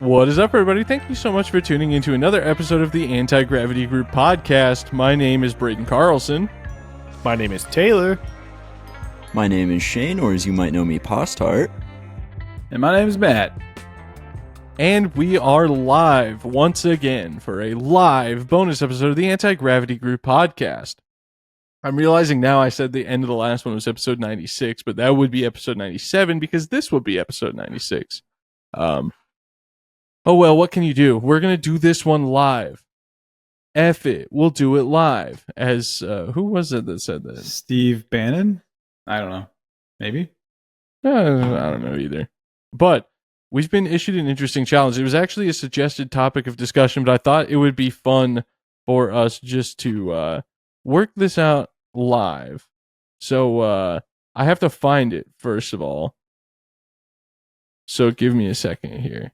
What is up, everybody? Thank you so much for tuning into another episode of the Anti-Gravity Group podcast. My name is Braden Carlson. My name is Taylor. My name is Shane, or as you might know me, Postart. And my name is Matt. And we are live once again for a live bonus episode of the Anti-Gravity Group podcast. I'm realizing now I said the end of the last one was episode 96, but that would be episode 97 because this would be episode 96. Oh well, what can you do? We're going to do this one live. F it. We'll do it live. As, who was it that said that? Steve Bannon? I don't know. Maybe? I don't know either. But we've been issued an interesting challenge. It was actually a suggested topic of discussion, but I thought it would be fun for us just to work this out live. So I have to find it, first of all. So give me a second here.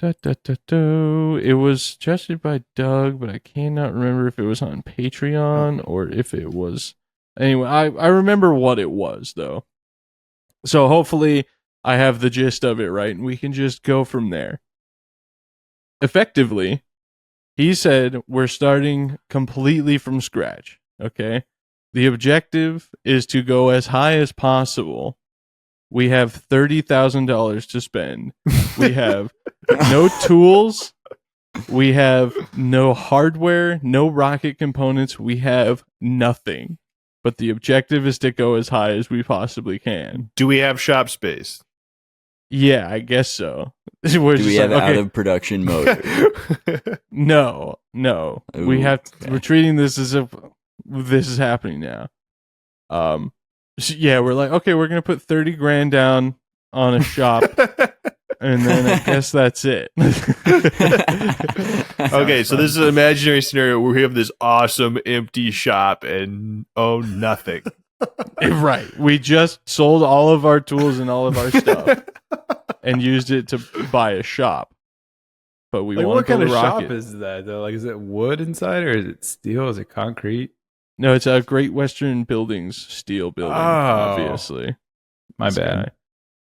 It was suggested by Doug, but I cannot remember if it was on Patreon or if it was... Anyway, I remember what it was, though. So hopefully I have the gist of it right, and we can just go from there. Effectively, he said we're starting completely from scratch, okay? The objective is to go as high as possible. We have $30,000 to spend. We have no tools. We have no hardware, no rocket components. We have nothing. But the objective is to go as high as we possibly can. Do we have shop space? Yeah, I guess so. Do we have out of production mode? No. Ooh, We have. okay. We're treating this as if this is happening now. So yeah, we're like, okay, we're gonna put 30 grand down on a shop, and then I guess that's it. Okay, so this is an imaginary scenario where we have this awesome empty shop and nothing. Right. We just sold all of our tools and all of our stuff and used it to buy a shop. But we Like, want what to kind of build a rocket. shop is that, though? Like, is it wood inside, or is it steel? Is it concrete? No, it's a Great Western Buildings steel building, obviously. My This bad. guy.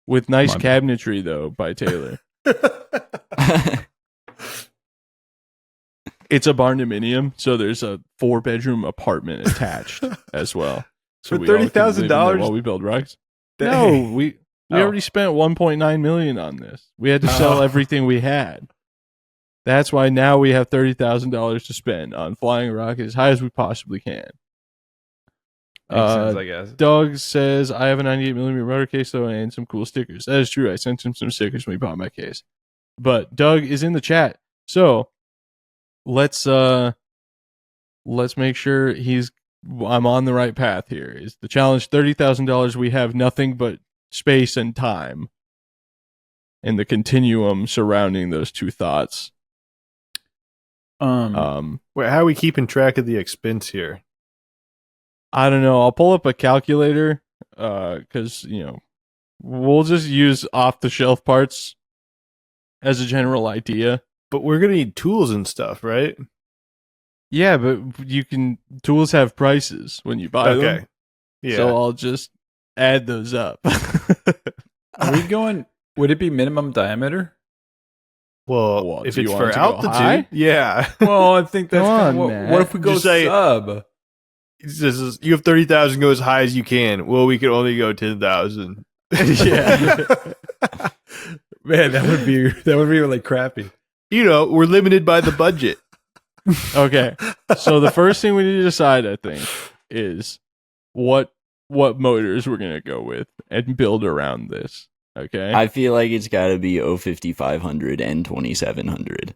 With nice My bad. cabinetry, though, by Taylor. It's a barndominium, so there's a 4-bedroom apartment attached as well. So For we all can live in there $30,000? while we build rockets. No, we already spent $1.9 million on this. We had to sell everything we had. That's why now we have $30,000 to spend on flying a rocket as high as we possibly can. Makes sense, I guess. Doug says, I have a 98mm rotor case, though, and some cool stickers. That is true. I sent him some stickers when he bought my case. But Doug is in the chat. So let's make sure I'm on the right path here. Is the challenge $30,000? We have nothing but space and time and the continuum surrounding those two thoughts. Wait, how are we keeping track of the expense here? I don't know. I'll pull up a calculator because, we'll just use off-the-shelf parts as a general idea. But we're going to need tools and stuff, right? Yeah, but tools have prices when you buy them. Okay. Yeah. So I'll just add those up. Are we going... Would it be minimum diameter? well, What, if do you it's want it for to go altitude, high? yeah. Well, I think that's... Come on, what Matt. if we go Just say- sub? You have 30,000, go as high as you can. Well, we can only go 10,000. Yeah. Man, that would be really crappy. We're limited by the budget. Okay. So the first thing we need to decide, I think, is what motors we're going to go with and build around this. Okay. I feel like it's got to be 05500 and 2700.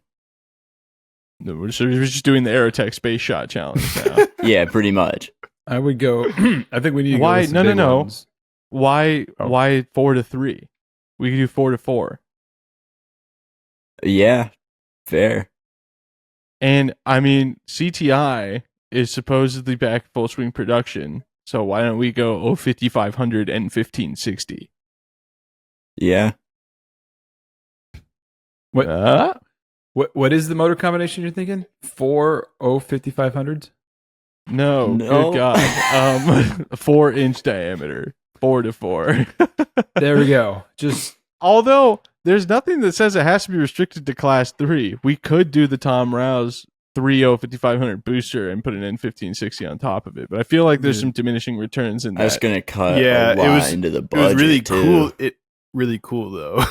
No, we're just doing the Aerotech Space Shot Challenge now. Yeah, pretty much. I would go... I think we need to Why- go with some no, big no. ones. Why Oh. 4 to 3? We could do 4 to 4. Yeah, fair. And I mean, CTI is supposedly back full swing production. So why don't we go 05500 and 1560? Yeah. What? What is the motor combination you're thinking? 4 05500s? No, No. good God. 4-inch diameter. 4 to 4. There we go. Just Although there's nothing that says it has to be restricted to Class 3. We could do the Tom Rouse 3.0 5500 booster and put an N1560 on top of it, but I feel like there's some diminishing returns in that. That's going to cut Yeah, a lot into the budget. It was really too. cool. Really cool though.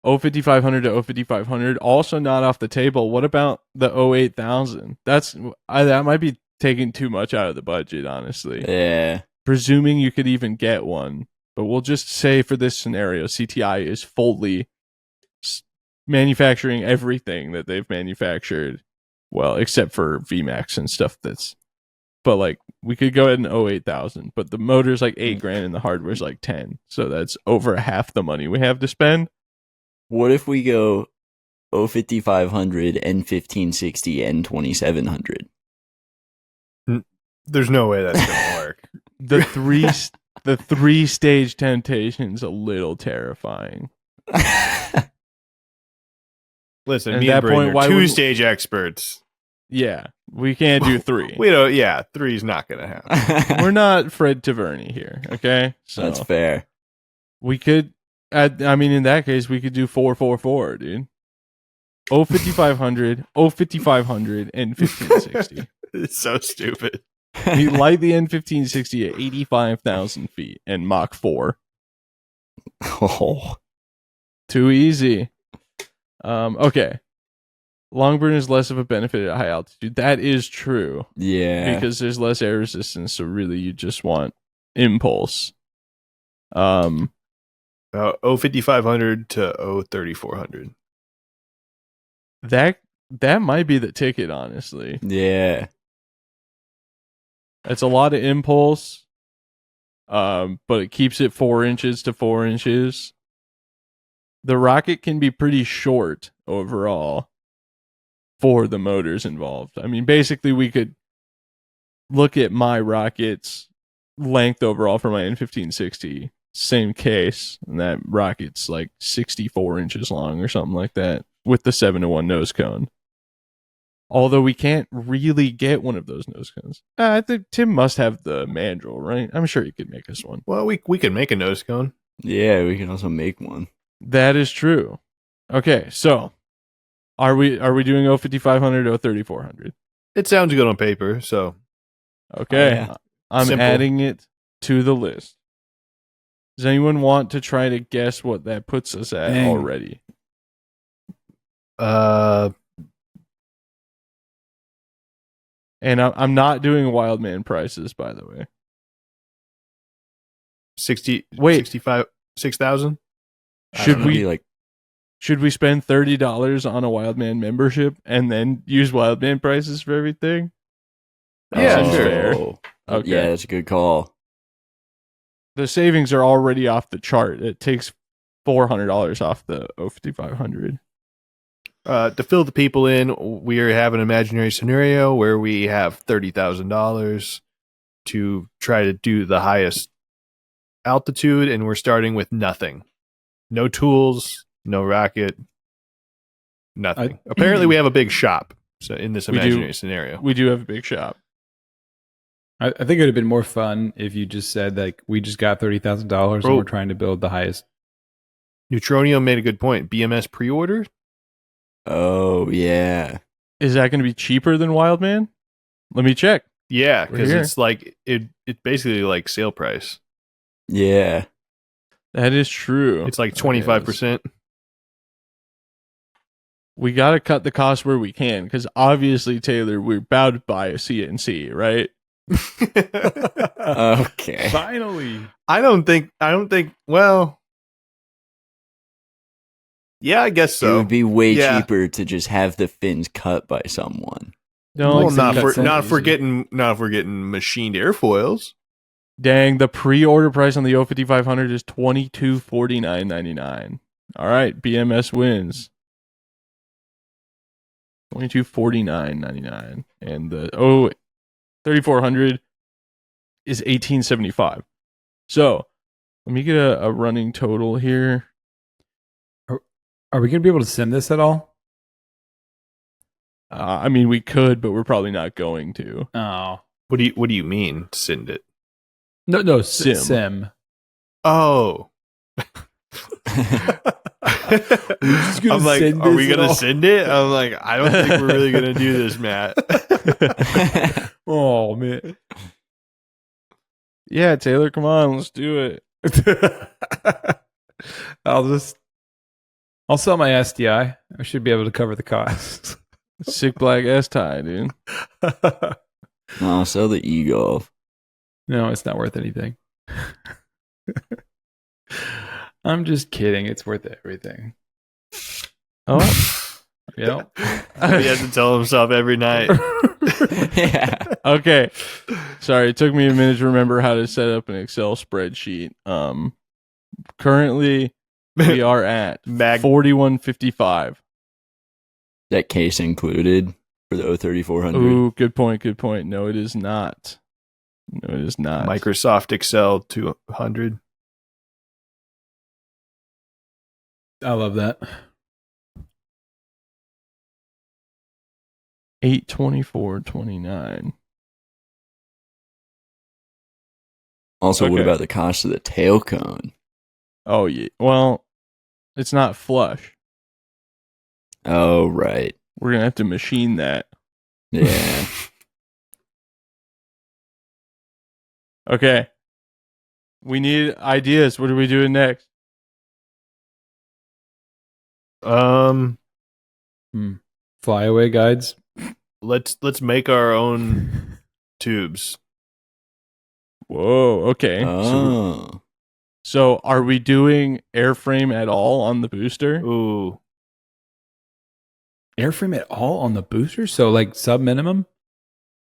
05500 to 05500 also not off the table. What about the 08000? That might be taking too much out of the budget, honestly. Yeah. Presuming you could even get one, but we'll just say for this scenario, CTI is fully manufacturing everything that they've manufactured, well, except for VMAX and stuff. But like we could go ahead and 08000, but the motor's like $8,000 and the hardware's like 10, so that's over half the money we have to spend. What if we go 05500, N1560, N2700? There's no way that's gonna work. The three stage temptation's a little terrifying. Listen, At me that and Braden point, are why wouldn't- two-stage experts. Yeah, we can't do 3. We don't. Yeah, 3's not gonna happen. We're not Fred Taverny here, okay? So That's fair. we could, I mean, in that case, we could do 444, dude. 05500, 05500, and 1560. It's so stupid. We light the N1560 at 85,000 feet and Mach 4. Oh. Too easy. Okay. Long burn is less of a benefit at high altitude. That is true. Yeah. Because there's less air resistance, so really you just want impulse. 05500 to 03400. That might be the ticket, honestly. Yeah. It's a lot of impulse, but it keeps it 4 inches to 4 inches. The rocket can be pretty short overall for the motors involved. I mean, basically, we could look at my rocket's length overall for my N1560, same case, and that rocket's like 64 inches long or something like that with the 7-to-1 nose cone. Although we can't really get one of those nose cones. I think Tim must have the mandrel, right? I'm sure he could make us one. Well, we could make a nose cone. Yeah, we can also make one. That is true. Okay, so are we doing 05500 or 3400? It sounds good on paper, so Okay, yeah. I'm Simple. adding it to the list. Does anyone want to try to guess what that puts us at Dang. already? And I'm not doing Wildman prices, by the way. 60. Wait. 65, 6,000. Should we Be like, should we spend $30 on a Wildman membership and then use Wildman prices for everything? Yeah, Seems sure. fair. Okay. Yeah, that's a good call. The savings are already off the chart. It takes $400 off the 05500. To fill the people in, we have an imaginary scenario where we have $30,000 to try to do the highest altitude, and we're starting with nothing. No tools, no rocket, nothing. Apparently, we have a big shop so in this We do. imaginary scenario. We do have a big shop. I think it would have been more fun if you just said like we just got $30,000 Bro. and we're trying to build the highest. Neutronio made a good point. BMS pre-order? Oh, yeah. Is that going to be cheaper than Wildman? Let me check. Yeah, We're because here. it's like it's basically like sale price. Yeah. That is true. It's like Okay, 25%. we got to cut the cost where we can because obviously, Taylor, we're about to buy a CNC, right? Okay. Finally. I don't think well, yeah, I guess It so. would be way Yeah. cheaper to just have the fins cut by someone. No, Well, Like not some for cut not for easy. getting machined airfoils. dang, the pre-order price on the 05500 is $2249.99. All right, BMS wins. $2249.99, and the 3400 is $1875. So let me get a running total here. Are we going to be able to sim this at all? I mean, we could, but we're probably not going to. Oh. What do you mean, send it? No, Sim. sim. Oh. just gonna I'm like, send are we this at gonna all? send it? I'm like, I don't think we're really gonna do this, Matt. Oh man. Yeah, Taylor, come on, let's do it. I'll sell my SDI. I should be able to cover the costs. Sick black S tie, dude. No, sell the e-golf. No, it's not worth anything. I'm just kidding. It's worth everything. Oh, You know? He has to tell himself every night. Yeah. okay. Sorry, it took me a minute to remember how to set up an Excel spreadsheet. Currently we are at Mag- 4155. That case included for the 03400. Ooh, good point. Good point. No, it is not. No, it is not. Microsoft Excel 200. I love that. 824.29. Also, what Okay. about the cost of the tail cone? Oh yeah. Well, it's not flush. Oh, right. We're gonna have to machine that. Yeah. Okay. We need ideas. What are we doing next? Flyaway guides. Let's make our own tubes. Whoa. Okay. Oh. So are we doing airframe at all on the booster? Ooh. Airframe at all on the booster? So like sub minimum?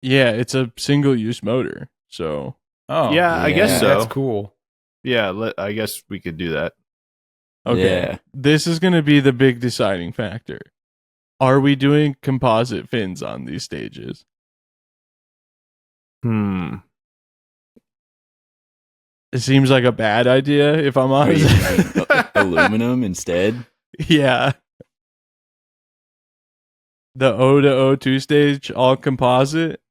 Yeah, it's a single use motor. So Oh. Yeah, I guess Yeah. so. That's cool. Yeah, I guess we could do that. okay. Yeah. This is gonna be the big deciding factor. Are we doing composite fins on these stages? Hmm. It seems like a bad idea, if I'm Are you honest. using aluminum instead? Yeah. The O to O2 stage, all composite.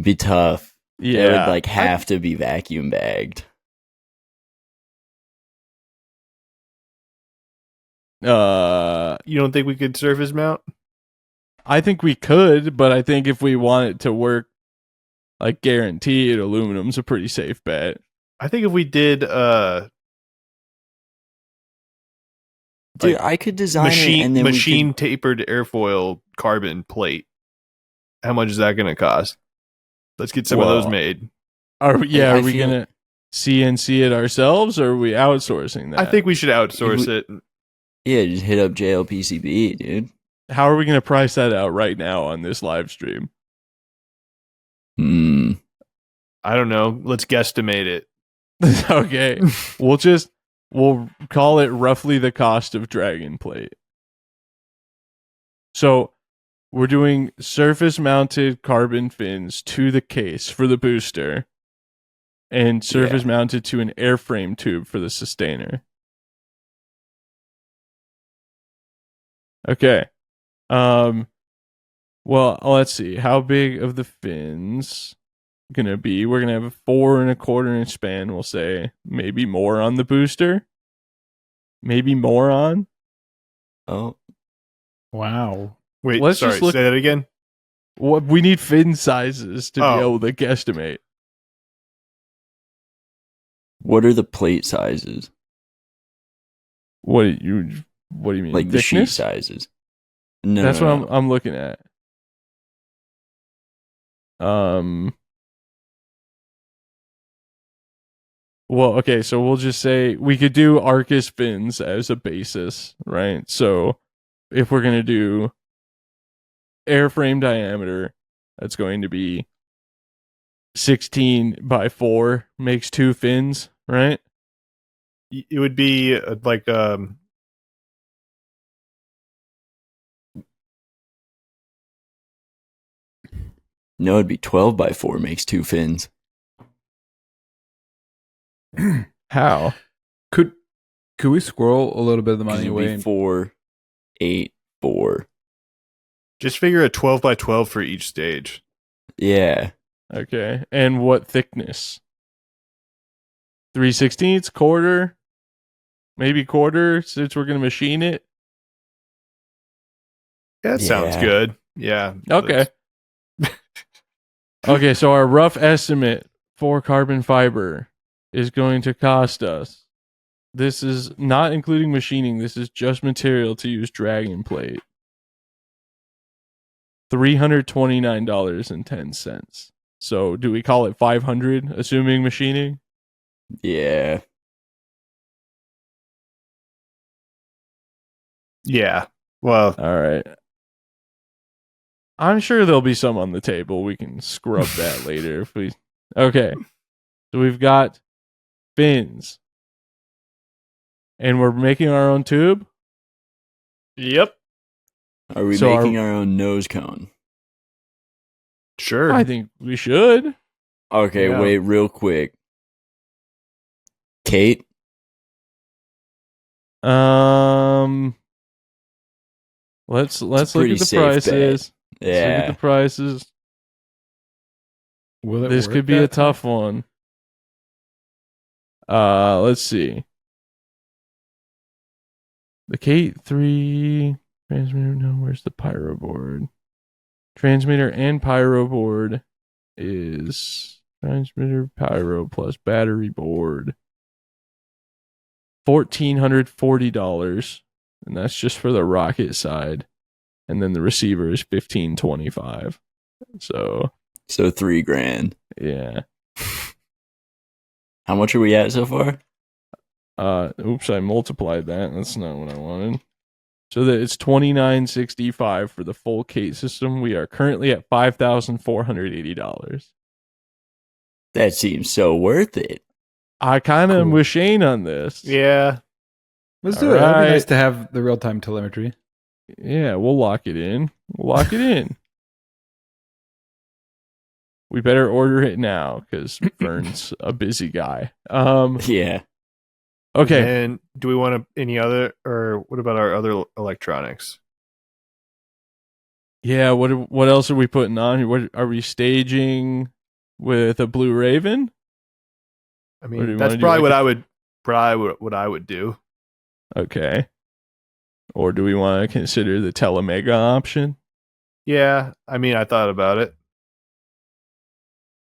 Be tough. Yeah. It would like have to be vacuum bagged. You don't think we could surface mount? I think we could, but I think if we want it to work like guaranteed, aluminum's a pretty safe bet. I think if we did Dude, like, I could design it and then machine tapered airfoil carbon plate, how much is that going to cost? Let's get some of those Well, made. Are we, yeah, I are we feel- gonna CNC it ourselves, or are we outsourcing that? I think we should outsource it. yeah, just hit up JLPCB, dude. How are we gonna price that out right now on this live stream? Hmm. I don't know. Let's guesstimate it. Okay, we'll call it roughly the cost of Dragon Plate. So we're doing surface mounted carbon fins to the case for the booster, and surface mounted to an airframe tube for the sustainer. Okay. Well, let's see. How big of the fins gonna be? We're gonna have a 4 1/4 inch span. We'll say maybe more on the booster. Maybe more on. Oh, Wow. Wait, Let's sorry, just look- say that again. What we need fin sizes to Oh. be able to guesstimate. what are the plate sizes? What do you mean? Like the sheet thickness? sizes? No, That's no, what no. I'm looking at. Well, okay, so we'll just say we could do Arcus fins as a basis, right? So if we're gonna do airframe diameter, that's going to be 16 by 4 makes 2 fins, right? It would be like No, it'd be 12 by 4 makes 2 fins. How? Could we squirrel a little bit of the 'Cause money it'd away? be 4, 8, 4. just figure a 12 by 12 for each stage. Yeah. Okay. And what thickness? 3/16, quarter, maybe quarter, since we're gonna machine it. That sounds Yeah. good. Yeah. Okay. Okay, so our rough estimate for carbon fiber is going to cost us. This is not including machining. This is just material to use dragon plate. $329.10. So do we call it 500, assuming machining? Yeah. Yeah. Well, All right. I'm sure there'll be some on the table. We can scrub that later if we. Okay. So we've got fins. And we're making our own tube? yep. Are we So making our own nose cone? Sure. I think we should. Okay, Yeah. wait, real quick. Kate, Let's look at pretty the safe bet. prices. Let's look at yeah. the prices. Will it This work could be a that tough one. Let's see. The Kate 3 transmitter. No, where's the pyro board? Transmitter and pyro board is transmitter pyro plus battery board. $1,440, and that's just for the rocket side. And then the receiver is $1,525. So So $3,000. yeah. How much are we at so far? Oops, I multiplied that. That's not what I wanted. So that it's $2,965 for the full Kate system. We are currently at $5,480. That seems so worth it. I kind of am Cool. with Shane on this. Yeah. Let's do it. It'd be Alright. nice to have the real time telemetry. Yeah, we'll lock it in. We'll lock it in. We better order it now because Vern's a busy guy. Yeah. Okay. And do we want any other, or what about our other electronics? Yeah. What else are we putting on here? What are we staging with a Blue Raven? I Or do mean, you that's wanna do probably like what I would do. Okay. Or do we want to consider the Telemega option? Yeah. I mean, I thought about it.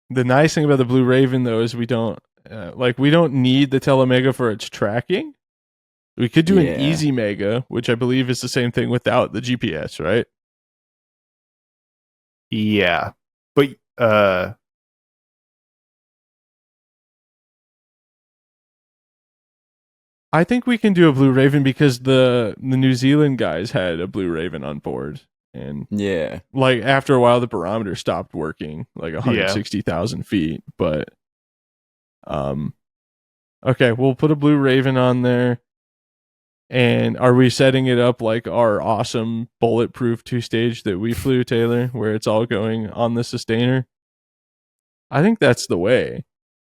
The nice thing about the Blue Raven though is we don't need the Telemega for its tracking. We could do Yeah. an Easy Mega, which I believe is the same thing without the GPS, right? Yeah. But, I think we can do a Blue Raven because the New Zealand guys had a Blue Raven on board, and Yeah. like after a while the barometer stopped working, like 160,000 feet. But okay, we'll put a Blue Raven on there. And are we setting it up like our awesome bulletproof 2-stage that we flew, Taylor, where it's all going on the sustainer? I think that's the way.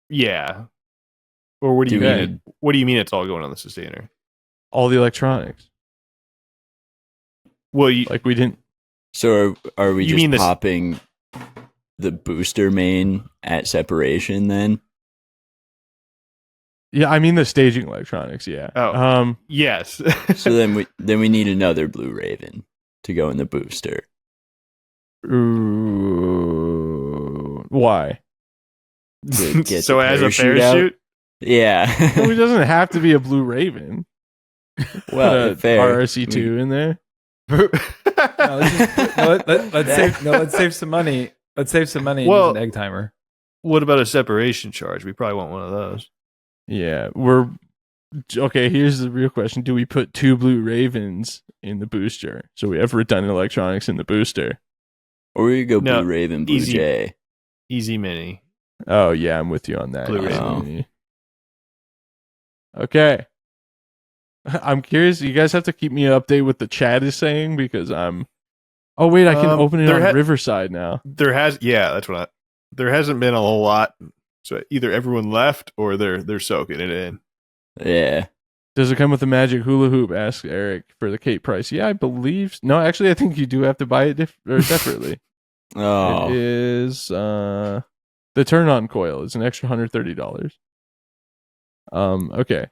yeah. Or what do you Do we mean? need- What do you mean it's all going on the sustainer? All the electronics. Well, you, Like we didn't. So are we You just mean this- popping the booster main at separation then? Yeah, I mean the staging electronics. Yeah. Oh. yes. So then we need another Blue Raven to go in the booster. Ooh, why? To get so the as a parachute out? parachute? Yeah. Well, it doesn't have to be a Blue Raven. Well, Put a fair. RSC2 in there. Let's save some money. Let's save some money and Well- use an egg timer. What about a separation charge? We probably want one of those. Yeah, we're okay. Here's the real question: do we put 2 Blue Ravens in the booster so we have redundant electronics in the booster? Or we could go No, Blue Raven, Blue easy. Jay. Easy mini. Oh yeah, I'm with you on that. Blue Raven. Okay. I'm curious. You guys have to keep me updated what the chat is saying because I'm. Oh wait, I can open it there on Riverside now. There hasn't been a whole lot. So either everyone left or they're soaking it in. Yeah. Does it come with the magic hula hoop? Ask Eric for the Kate price. Yeah, I believe. No, actually, I think you do have to buy it separately. Oh. It is the turn-on coil. It's an extra $130. Okay.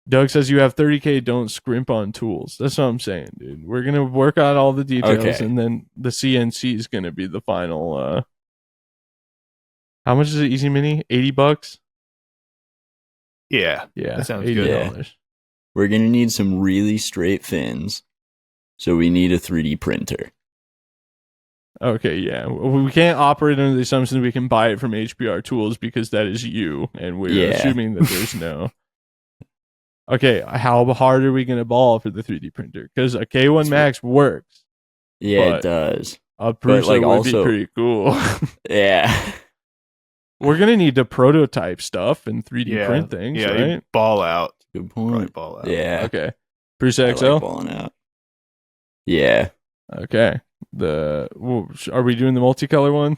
Doug says you have 30K. Don't scrimp on tools. That's what I'm saying, dude. We're gonna work out all the details, Okay. and then the CNC is gonna be the final. How much is it? Easy Mini? $80. Yeah. Yeah, That sounds $80. good. Yeah. We're going to need some really straight fins. So we need a 3D printer. Okay, yeah. We can't operate under the assumption we can buy it from HBR Tools because that is you, and we're Yeah. assuming that there's no. Okay, how hard are we going to ball for the 3D printer? Because a K1 Max works. Yeah, But it does. A Prusa like, would also- be pretty cool. Yeah. We're going to need to prototype stuff and 3D Yeah. print things, Yeah, right? you ball out. Good Probably point. ball out. Yeah. Okay. I Prusa XL? like balling out. Yeah. Okay. Are we doing the multicolor one?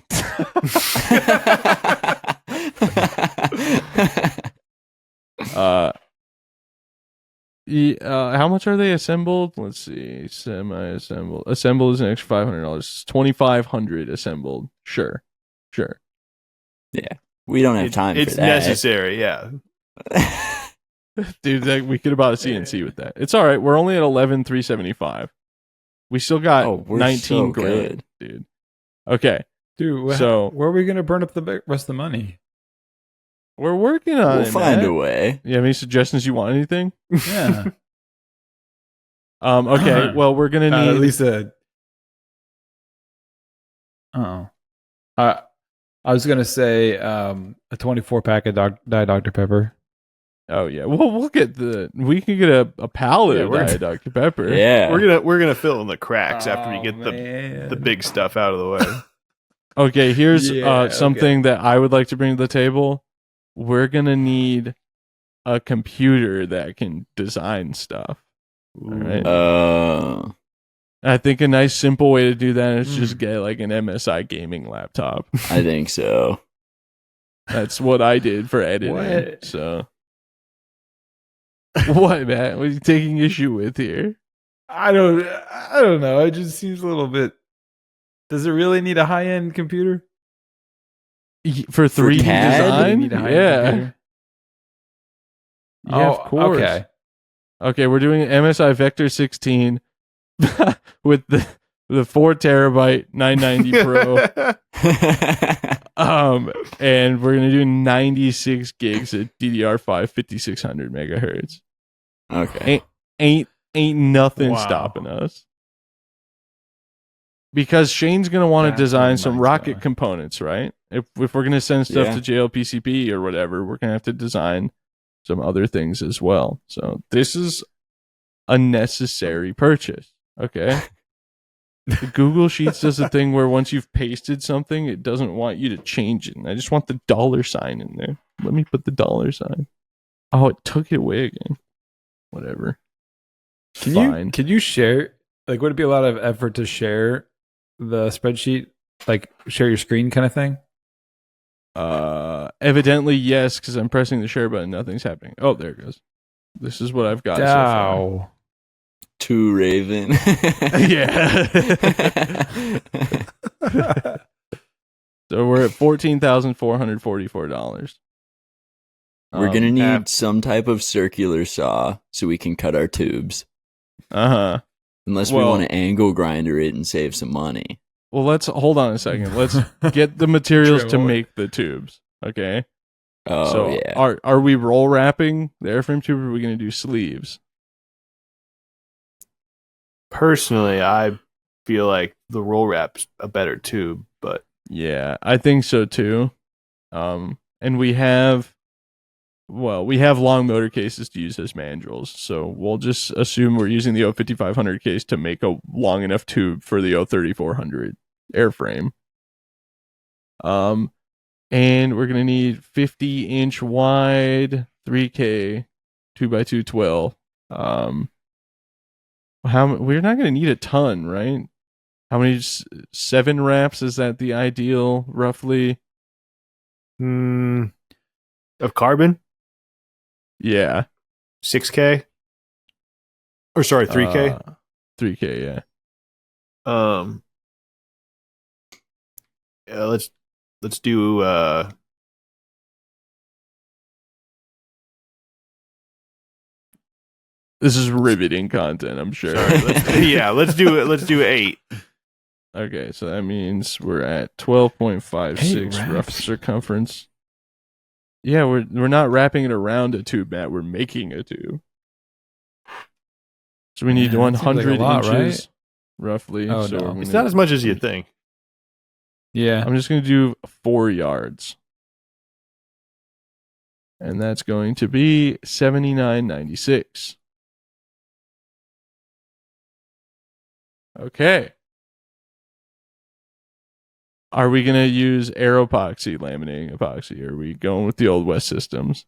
How much are they assembled? Let's see. Semi-assembled. Assembled is an extra $500. 2,500 assembled. Sure. We don't have time It's for that. necessary, yeah. Dude, we could have bought a CNC with that. It's all right. We're only at 11,375. We still got Oh, we're 19 so grand, good. dude. Okay. Dude, So- where are we going to burn up the rest of the money? We're working on We'll it, find Matt. a way. You have any suggestions? You want anything? Yeah. Okay. Well, we're gonna need At least a. Oh. I was gonna say a 24-pack of Diet Dr Pepper. Oh yeah. Well, we can get a pallet Yeah, of we're- Diet Dr Pepper. Yeah. We're gonna fill in the cracks after we get the big stuff out of the way. Okay. Here's Yeah, something that I would like to bring to the table. We're gonna need a computer that can design stuff. All right. I think a nice simple way to do that is just get like an MSI gaming laptop. I think so. That's what I did for editing. What? So, what, Matt? What are you taking issue with here? I don't know. It just seems a little bit. Does it really need a high-end computer? For 3D CAD? design? Need a high-end Yeah. computer? Yeah, of course. Okay. Okay, we're doing MSI Vector 16 with the 4 terabyte 990 Pro. And we're gonna do 96 gigs of DDR5 5600 megahertz. Okay. Ain't nothing Wow. stopping us. Because Shane's gonna want to That's design where some mine's rocket going. components, right? If we're gonna send stuff Yeah. to JLPCP or whatever, we're gonna have to design some other things as well. So this is a necessary purchase. Okay. The Google Sheets does a thing where once you've pasted something, it doesn't want you to change it. And I just want the $sign in there. Let me put the $sign. Oh, it took it away again. Whatever. Fine. Can you share? Like, would it be a lot of effort to share the spreadsheet? Like, share your screen kind of thing? Evidently yes, because I'm pressing the share button. Nothing's happening. Oh, there it goes. This is what I've got so far. Wow. Two Raven. Yeah. So we're at $14,444. We're gonna need app- some type of circular saw so we can cut our tubes. Uh-huh. Unless we Well- want to angle grinder it and save some money. Well, let's hold on a second. Let's get the materials to True. make the tubes. Okay. Oh So yeah. are we roll wrapping the airframe tube, or are we going to do sleeves? Personally, I feel like the roll wrap's a better tube, but Yeah, I think so too. And we have long motor cases to use as mandrels, so we'll just assume we're using the 5500 case to make a long enough tube for the 3400 airframe. And we're gonna need 50-inch wide 3K 2x2 12. We're not gonna need a ton, right? How many 7 wraps is that the ideal roughly? of carbon, Yeah. 6K, or sorry, 3K. 3K, yeah. Yeah, let's do This is riveting content, I'm sure. Sorry, let's do it. Let's do 8. Okay, so that means we're at 12.56 Hey, rough wraps. circumference. Yeah, we're not wrapping it around a tube, Matt. We're making a tube. So we need Man, that seems like 100 a lot, inches, roughly. Oh, so no. we're It's gonna- not as much as you think. Yeah. I'm just going to do 4 yards. And that's going to be 79.96. Okay. Are we going to use air epoxy, laminating epoxy? Or are we going with the old West systems?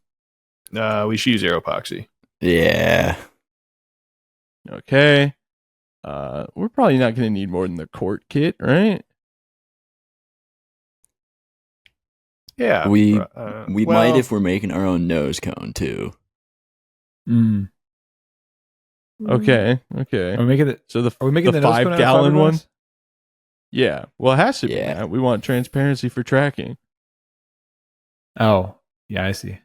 We should use air epoxy. Yeah. Okay. We're probably not going to need more than the court kit, right? Yeah. We well, might if we're making our own nose cone too. Mm. Okay. Are Okay. we making it? So Are we making the the nose cone out of 5-gallon one? fiberglass? Yeah. Well, it has to be. Yeah. Matt. We want transparency for tracking. Oh, yeah, I see.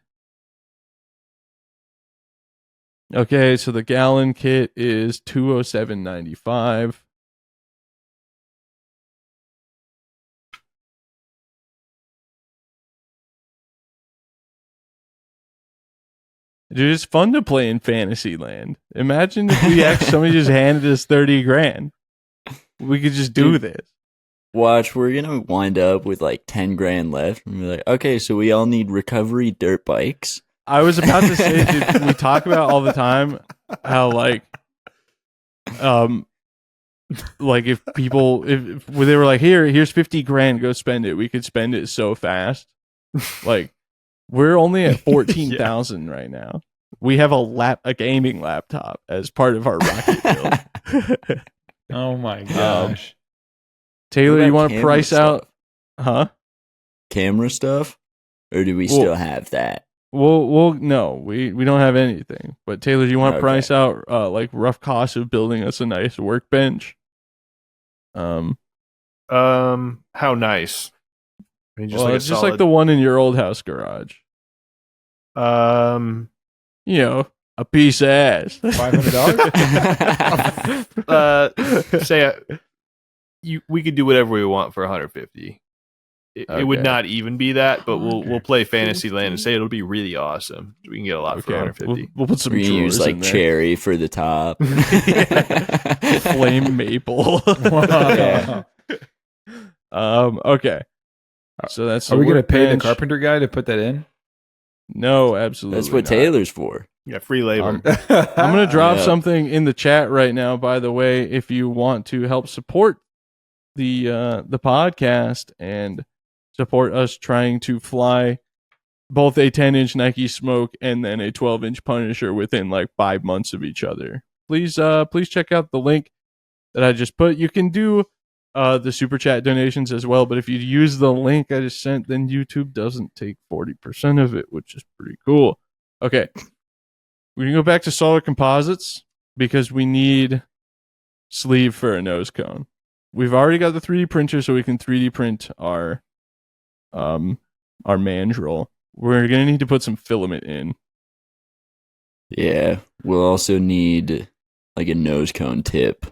Okay, so the gallon kit is 207.95. Dude, it's fun to play in Fantasyland. Imagine if somebody just handed us 30 grand. We could just do this. Watch, we're gonna wind up with like 10 grand left, and we're like, okay, so we all need recovery dirt bikes. I was about to say, dude, we talk about all the time how like if people if they were like, here's 50 grand, go spend it, we could spend it so fast. Like we're only at 14,000 right now. We have a gaming laptop as part of our rocket build. Oh my gosh. Taylor, What you about want to camera price out? stuff? Huh? Camera stuff? Or do we Well- still have that? We'll no, we don't have anything. But Taylor, do you want to Okay. price out like rough cost of building us a nice workbench? how nice. I mean, Well, it's just like the one in your old house garage. um You know, a piece of ass. $500? say we could do whatever we want for 150. It would Okay. not even be that, but we'll play Fantasyland and say it'll be really awesome. We can get a lot for Okay, we'll, 150. we'll put some We're gonna drawers use in like there. cherry for the top. Flame maple. Yeah. Okay. So that's Are we going to pay the workbench. carpenter guy to put that in? No, absolutely. That's what not. Taylor's for. Yeah, free labor. I'm going to drop Yeah. something in the chat right now, by the way, if you want to help support the podcast and support us trying to fly both a 10-inch Nike Smoke and then a 12-inch Punisher within like 5 months of each other. Please check out the link that I just put. You can do the super chat donations as well, but if you use the link I just sent, then YouTube doesn't take 40% of it, which is pretty cool. Okay. We can go back to solid composites because we need sleeve for a nose cone. We've already got the 3D printer, so we can 3D print our mandrel. We're gonna need to put some filament in. Yeah. We'll also need like a nose cone tip.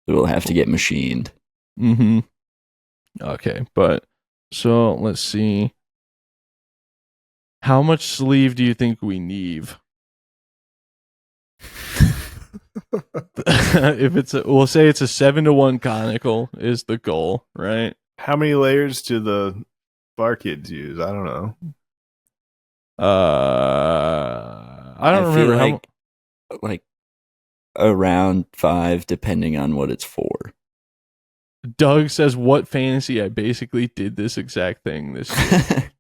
It'll have to get machined. Mm-hmm. Okay, but so let's see. How much sleeve do you think we need? We'll say it's a 7-to-1 conical is the goal, right? How many layers do the bar kids use? I don't know. I don't feel remember like around 5, depending on what it's for. Doug says, "What fantasy? I basically did this exact thing this year."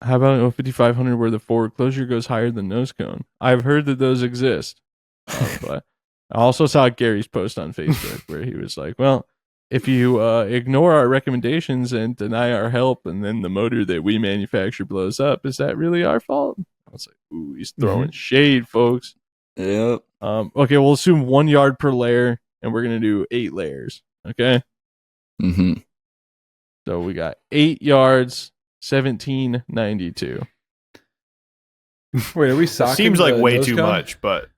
How about an 5500 where the forward closure goes higher than nose cone? I've heard that those exist. But I also saw Gary's post on Facebook where he was like, well, if you ignore our recommendations and deny our help and then the motor that we manufacture blows up, is that really our fault? I was like, ooh, he's throwing shade, folks. Yep. Okay, we'll assume 1 yard per layer and we're going to do 8 layers. Okay. Mm-hmm. So we got 8 yards, 1792. Wait, are we socking? Seems like the way nose too cone? much, but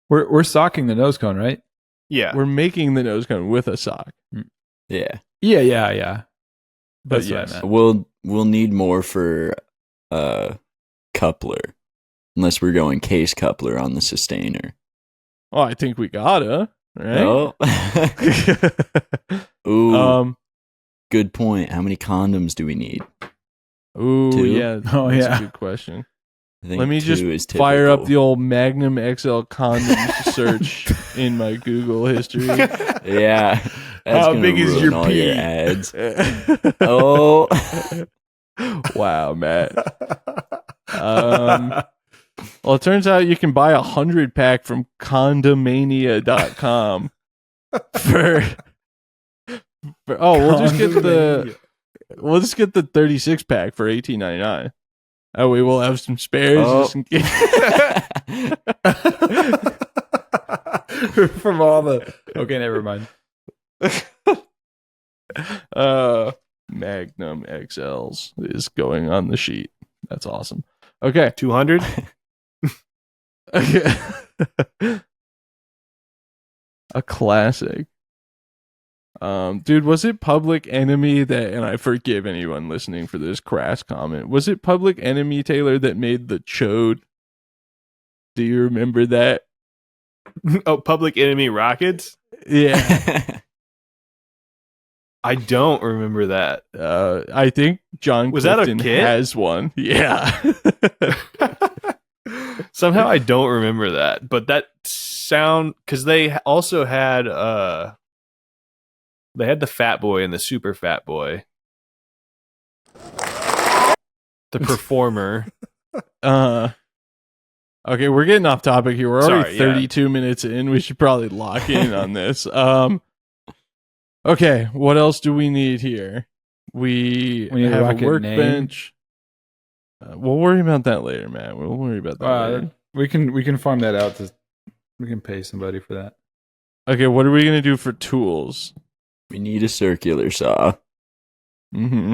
We're socking the nose cone, right? yeah. We're making the nose cone with a sock. Yeah. Yeah. But That's what I yes. meant. We'll need more for coupler. Unless we're going case coupler on the sustainer. Oh, I think we gotta, right? Oh. Ooh, um. good point. How many condoms do we need? Ooh, 2? yeah. Oh, that's yeah. a good question. I think Let me 2 just is fire up typical. the old Magnum XL condoms search in my Google history. Yeah. That's How gonna big is ruin your all pee? your ads. Oh. Wow, Matt. Well, it turns out you can buy a 100-pack from condomania.com for we'll just get the 36-pack for $18.99. Oh, we will have some spares Oh. just in case. From all the. Okay, never mind. Magnum XLs is going on the sheet. That's awesome. Okay. 200. A classic. Dude, was it Public Enemy that, and I forgive anyone listening for this crass comment, was it Public Enemy, Taylor, that made the chode? Do you remember that? Oh, Public Enemy rockets. Yeah. I don't remember that. I think John Was that a Clifton kit? has one. Yeah. Somehow I don't remember that, but that sound because they also had they had the Fat Boy and the Super Fat Boy, the Performer. Okay, we're getting off topic here. We're already Sorry, yeah. 32 minutes in. We should probably lock in on this. Okay, what else do we need here? We We need a have a rocket workbench. We'll worry about that later, Matt. We'll worry about that later. We can farm that out. We can pay somebody for that. Okay, what are we going to do for tools? We need a circular saw. Mm-hmm.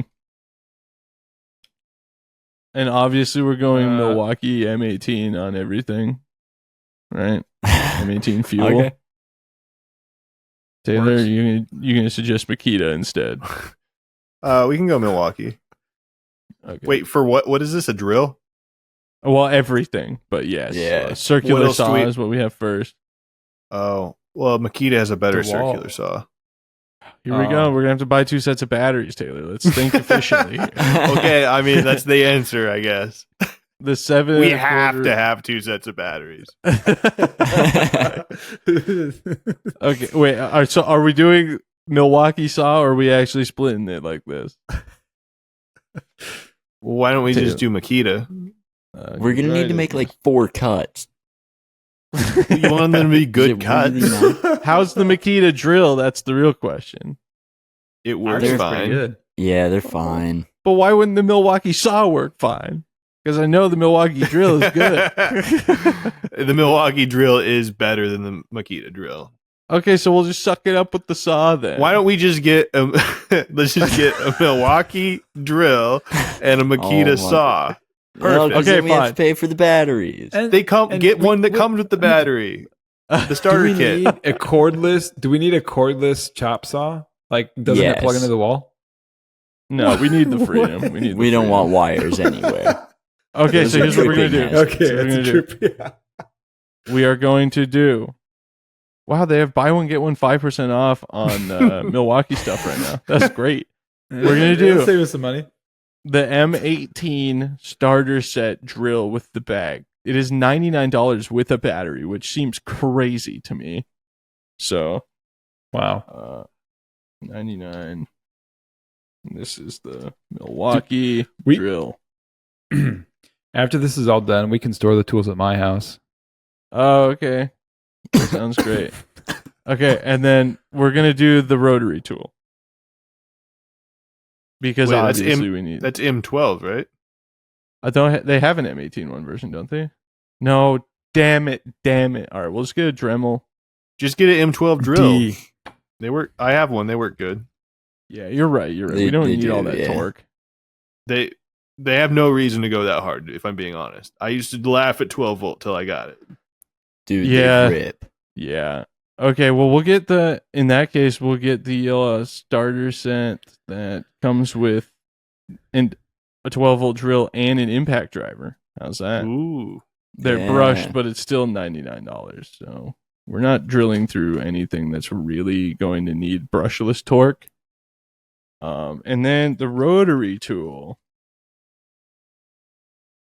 And obviously we're going Milwaukee M18 on everything, right? M18 fuel. Okay. Taylor, Works. you gonna suggest Makita instead? We can go Milwaukee. Okay. Wait, for what? What is this? A drill? Well, everything, but yes. Yeah. What Circular else do saw we- is what we have first. Oh, well, Makita has a better The wall. circular saw. Here we go. We're gonna have to buy 2 sets of batteries, Taylor. Let's think efficiently here. Okay, I mean that's the answer, I guess. The 7. We have to have 2 sets of batteries. Okay, wait. So are we doing Milwaukee saw, or are we actually splitting it like this? Well, why don't we just do Makita? We're gonna need to make like 4 cuts. You want them to be good Is it cuts? really not? How's the Makita drill? That's the real question. It works They're fine. Pretty good. Yeah, they're fine. But why wouldn't the Milwaukee saw work fine? Because I know the Milwaukee drill is good. The Milwaukee drill is better than the Makita drill. Okay, so we'll just suck it up with the saw then. Why don't we just get let's just get a Milwaukee drill and a Makita Oh my saw. Well, 'cause Okay, then we have fine. to pay for the batteries. And, They come and get we- one that we- comes with the battery. The Do starter we kit. need a cordless? Do we need a cordless chop saw? Like, doesn't it plug Yes. into the wall? No, we need the freedom. We need. The We don't freedom. want wires anywhere. Okay, Those so are here's what we're gonna do. tripping hazards. Okay, So we're that's gonna a do. trip. Yeah. We are going to do. Wow, they have buy one get one 5% off on Milwaukee stuff right now. That's great. We're gonna do- save us some money. The M18 starter set drill with the bag. It is $99 with a battery, which seems crazy to me. So, Wow. 99. This is the Milwaukee We- drill. After this is all done, we can store the tools at my house. Oh, okay. Sounds great. Okay, and then we're gonna do the rotary tool because Wait, that's obviously we need. That's M12, right? I don't. They have an M18 one version, don't they? No. Damn it! All right, we'll just get a Dremel. Just get an M12 drill. D. They work. I have one. They work good. Yeah, you're right. They- We don't they need do, all that yeah. torque. They They have no reason to go that hard, if I'm being honest. I used to laugh at 12 volt till I got it. Dude, Yeah. they rip. Yeah. Okay, well in that case we'll get the starter set that comes with a 12-volt drill and an impact driver. How's that? Ooh. They're Yeah. brushed, but it's still $99. So we're not drilling through anything that's really going to need brushless torque. And then the rotary tool.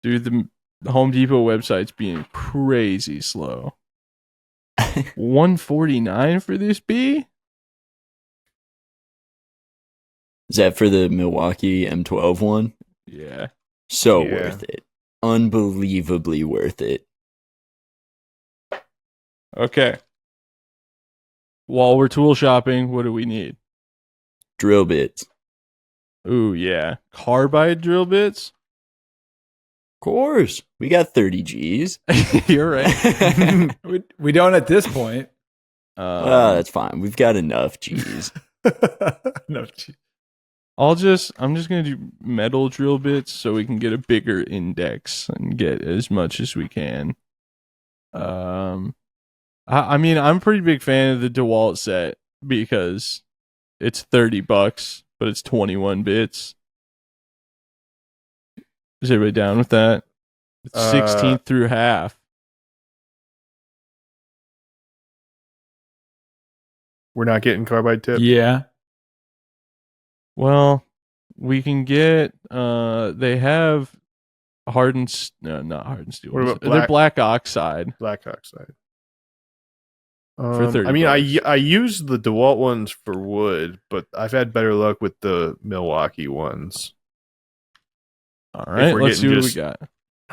Dude, the Home Depot website's being crazy slow. 149 for this B? Is that for the Milwaukee M12 one? Yeah. So Yeah. worth it. Unbelievably worth it. Okay. While we're tool shopping, what do we need? Drill bits. Ooh, yeah. Carbide drill bits? Of course. We got 30 G's. You're right. We don't at this point. That's fine. We've got enough G's. No, I'm just gonna do metal drill bits so we can get a bigger index and get as much as we can. I mean, I'm a pretty big fan of the DeWalt set because it's $30, but it's 21 bits. Is everybody down with that? It's 16th through half. We're not getting carbide tip. yeah. Well, we can get they have hardened not hardened steel. What about They're black oxide. Black oxide. For 30 I mean, bucks. I use the DeWalt ones for wood, but I've had better luck with the Milwaukee ones. All right, we're let's see getting what we just- got.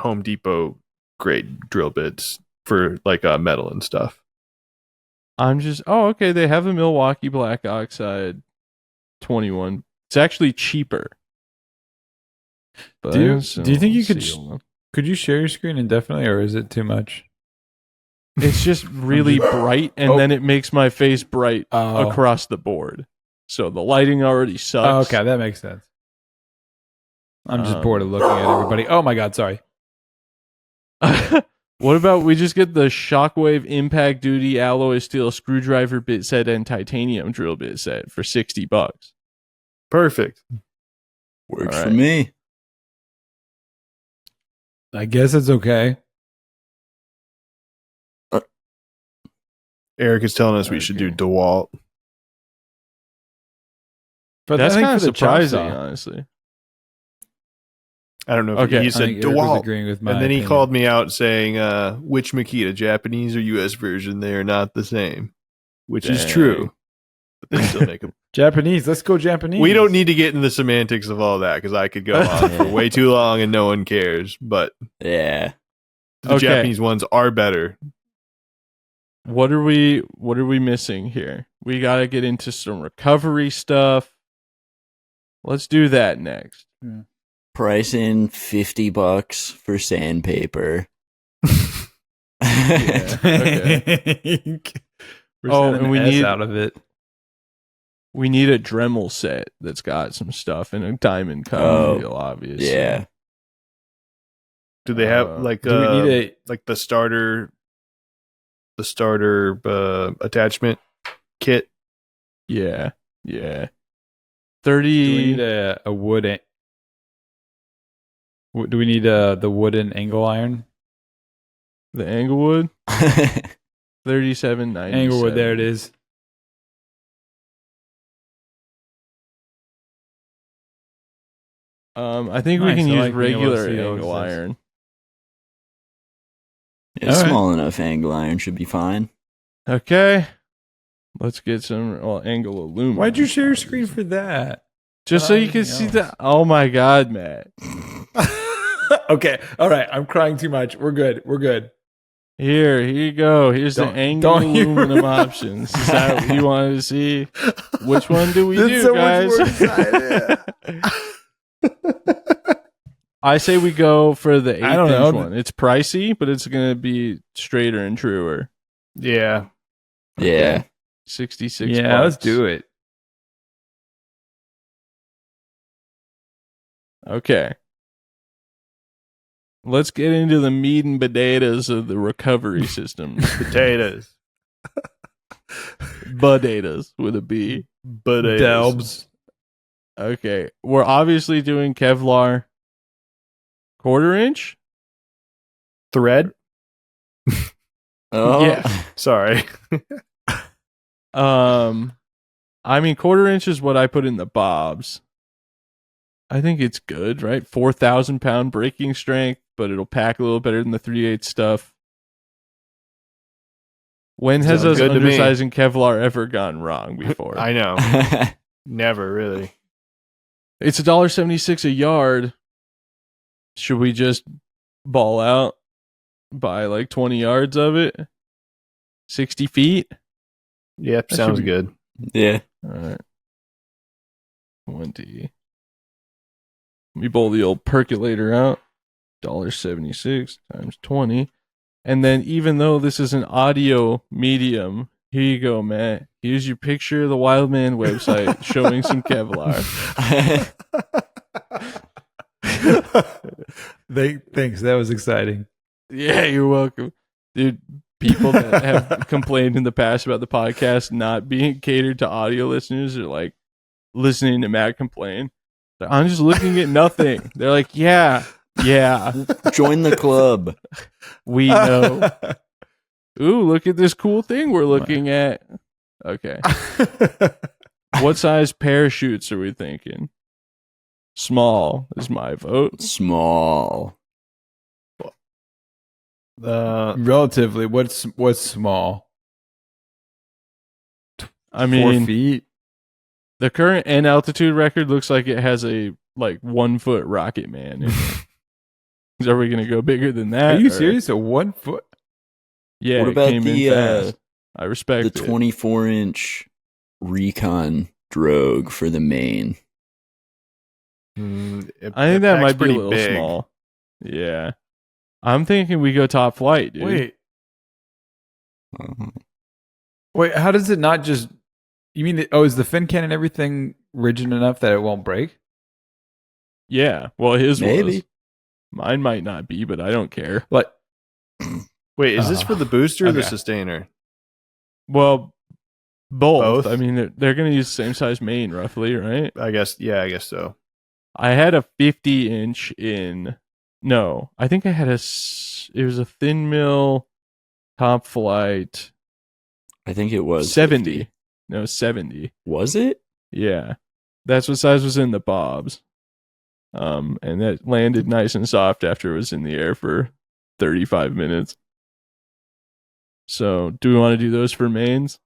Home Depot grade drill bits for like metal and stuff. Okay, they have a Milwaukee black oxide 21. It's actually cheaper. But Do you so think you let's could see. Could you share your screen indefinitely, or is it too much? It's just really bright, and Oh. then it makes my face bright Oh. across the board. So the lighting already Oh, sucks. okay, that makes sense. I'm just Um, bored of looking at everybody. Oh my god, sorry. What about we just get the Shockwave Impact Duty alloy steel screwdriver bit set and titanium drill bit set for $60? Perfect. Works All for right. me. I guess it's okay. Eric is telling us we should do Okay. DeWalt. But That's I think kind of for the chop surprising, saw, honestly. I don't know. If Okay. he I said I think Eric was DeWalt, agreeing with my and then he opinion. called me out saying, "Which Makita, Japanese or U.S. version? They are not the same," which is Dang. true. But they still make them. Japanese. Let's go Japanese. We don't need to get into the semantics of all that because I could go on for way too long and no one cares. But Yeah. the Okay. Japanese ones are better. What are we missing here? We got to get into some recovery stuff. Let's do that next. Pricing $50 for sandpaper. Okay. We're Oh, sending and we the S need- out of it. We need a Dremel set that's got some stuff and a diamond cut Oh, reel, obviously. Yeah. Do they have like Do we need a? like the starter attachment kit? Yeah. Yeah. Do 30 we need a wood? Do we need the wooden angle iron? the Englewood 37.97. Anglewood. There it is. I think we Nice, can I use like being able to regular see how it angle says. iron. A All right. small enough angle iron should be fine. Okay. Let's get some angle aluminum. Why'd you share your screen for that? Just so you can see Anything the. Oh my God, Matt. Okay. All right. I'm crying too much. We're good. We're good. Here you go. Here's the angle don't you- aluminum options. Is that what you wanted to see? Which one do we That's do, so much guys? more exciting. I say we go for the 8 I don't know. inch one. It's pricey, but it's gonna be straighter and truer. Yeah. Yeah. 66. Yeah, let's do it. Okay. let's get into the meat and potatoes of the recovery system. Potatoes. Potatoes with a B. Potatoes. Delbs. Okay. We're obviously doing Kevlar 1/4 inch. Thread? Oh, Yeah. Sorry. I mean, 1/4 inch is what I put in the bobs. I think it's good, right? 4,000-pound braking strength, but it'll pack a little better than the 3/8 stuff. When has Sounds us good to me. undersizing Kevlar ever gone wrong before? I know. Never really. It's $1.76 a yard. Should we just ball out, buy like 20 yards of it? 60 feet? Yep, That sounds should be- good. yeah. All right. 20. Let me bowl the old percolator out. $1.76 times 20. And then even though this is an audio medium, here you go, Matt. Here's your picture of the Wildman website showing some Kevlar. Thanks. That was exciting. Yeah, you're welcome. Dude, people that have complained in the past about the podcast not being catered to audio listeners are like listening to Matt complain. I'm just looking at nothing. They're like, yeah, Join the club. we know. Ooh, look at this cool thing we're looking at. Okay. What size parachutes are we thinking? Small is my vote. Small. Relatively, what's small? I 4 mean, feet. the current N altitude record looks like it has a like 1 foot rocket man in it. Are we gonna go bigger than that? Are you or- serious? A 1 foot? Yeah. What it about came in the fast. I respect the it. 24-inch Recon Drogue for the main? I think that might be a little big. small. Yeah. I'm thinking we go top flight, dude. Wait, how does it not just... You mean, is the fin can and everything rigid enough that it won't break? Yeah. Well, his Maybe. was. Mine might not be, but I don't care. Like, Wait, is this for the booster or the okay. sustainer? Well, both. Both? I mean, they're going to use the same size main, roughly, right? I guess so. I had a 50-inch in. No, I think I had it was a thin mill top flight I think it was 70. 50. No, 70. Was it? Yeah. That's what size was in the bobs. And that landed nice and soft after it was in the air for 35 minutes. So, do we want to do those for mains?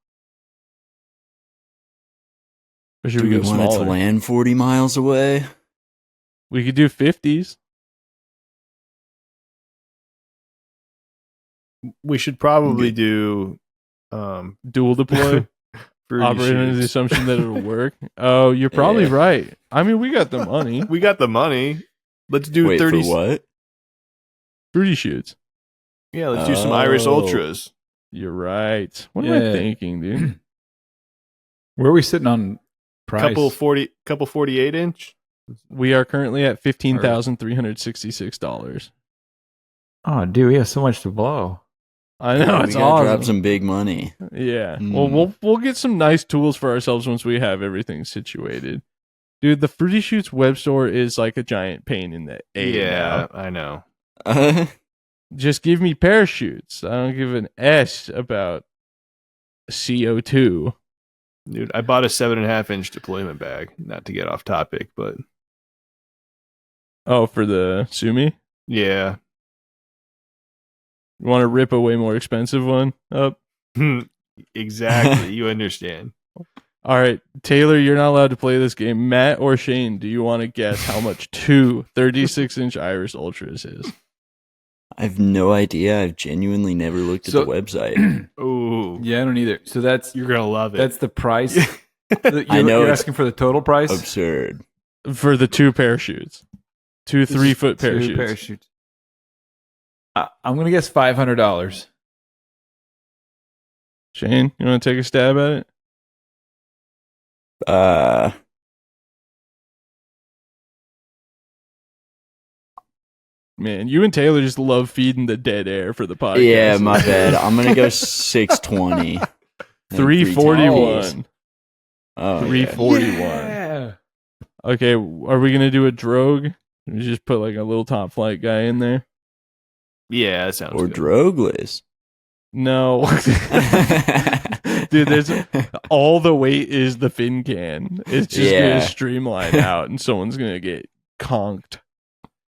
Or should Do we we go want it to smaller? land 40 miles away? We could do 50s. We should probably do Dual deploy. fruity Operating under the shoots. assumption that it'll work. Oh, you're probably Yeah. right. I mean, we got the money. We got the money. Let's do Wait, 30. for what? Fruity shoots. Yeah, let's do some Iris Oh. Ultras. You're right. What am I Yeah. thinking, dude? where are we sitting on price? Couple 48 inch. We are currently at $15,366. Oh, dude, we have so much to blow. I know, it's we gotta drop awesome. some big money. Yeah. Mm. Well, we'll get some nice tools for ourselves once we have everything situated. Dude, the Fruity Shoots web store is like a giant pain in the A Yeah, now. I know. Just give me parachutes. I don't give an S about CO2. Dude, I bought a 7.5 inch deployment bag. Not to get off topic, but Oh, for the Sumi? yeah. You want to rip a way more expensive one up? Exactly. You understand. All right, Taylor, you're not allowed to play this game. Matt or Shane, do you want to guess how much two 36-inch Iris Ultras is? I have no idea. I've genuinely never looked at So- the website. Ooh, Yeah, I don't either. So that's you're gonna love it. that's the price. I know You're it's asking for the total price. Absurd. For the two parachutes. Two 3-foot parachutes. Two parachutes. I'm gonna guess $500. Shane, you want to take a stab at it? Man, you and Taylor just love feeding the dead air for the podcast. Yeah, my bad. I'm gonna go 620. 341. Oh, 341. Yeah. Okay, are we gonna do a drogue? We just put like a little top flight guy in there. Yeah, that sounds Or good. drogless. No, dude. There's all the weight is the fin can. It's just gonna streamline out, and someone's gonna get conked.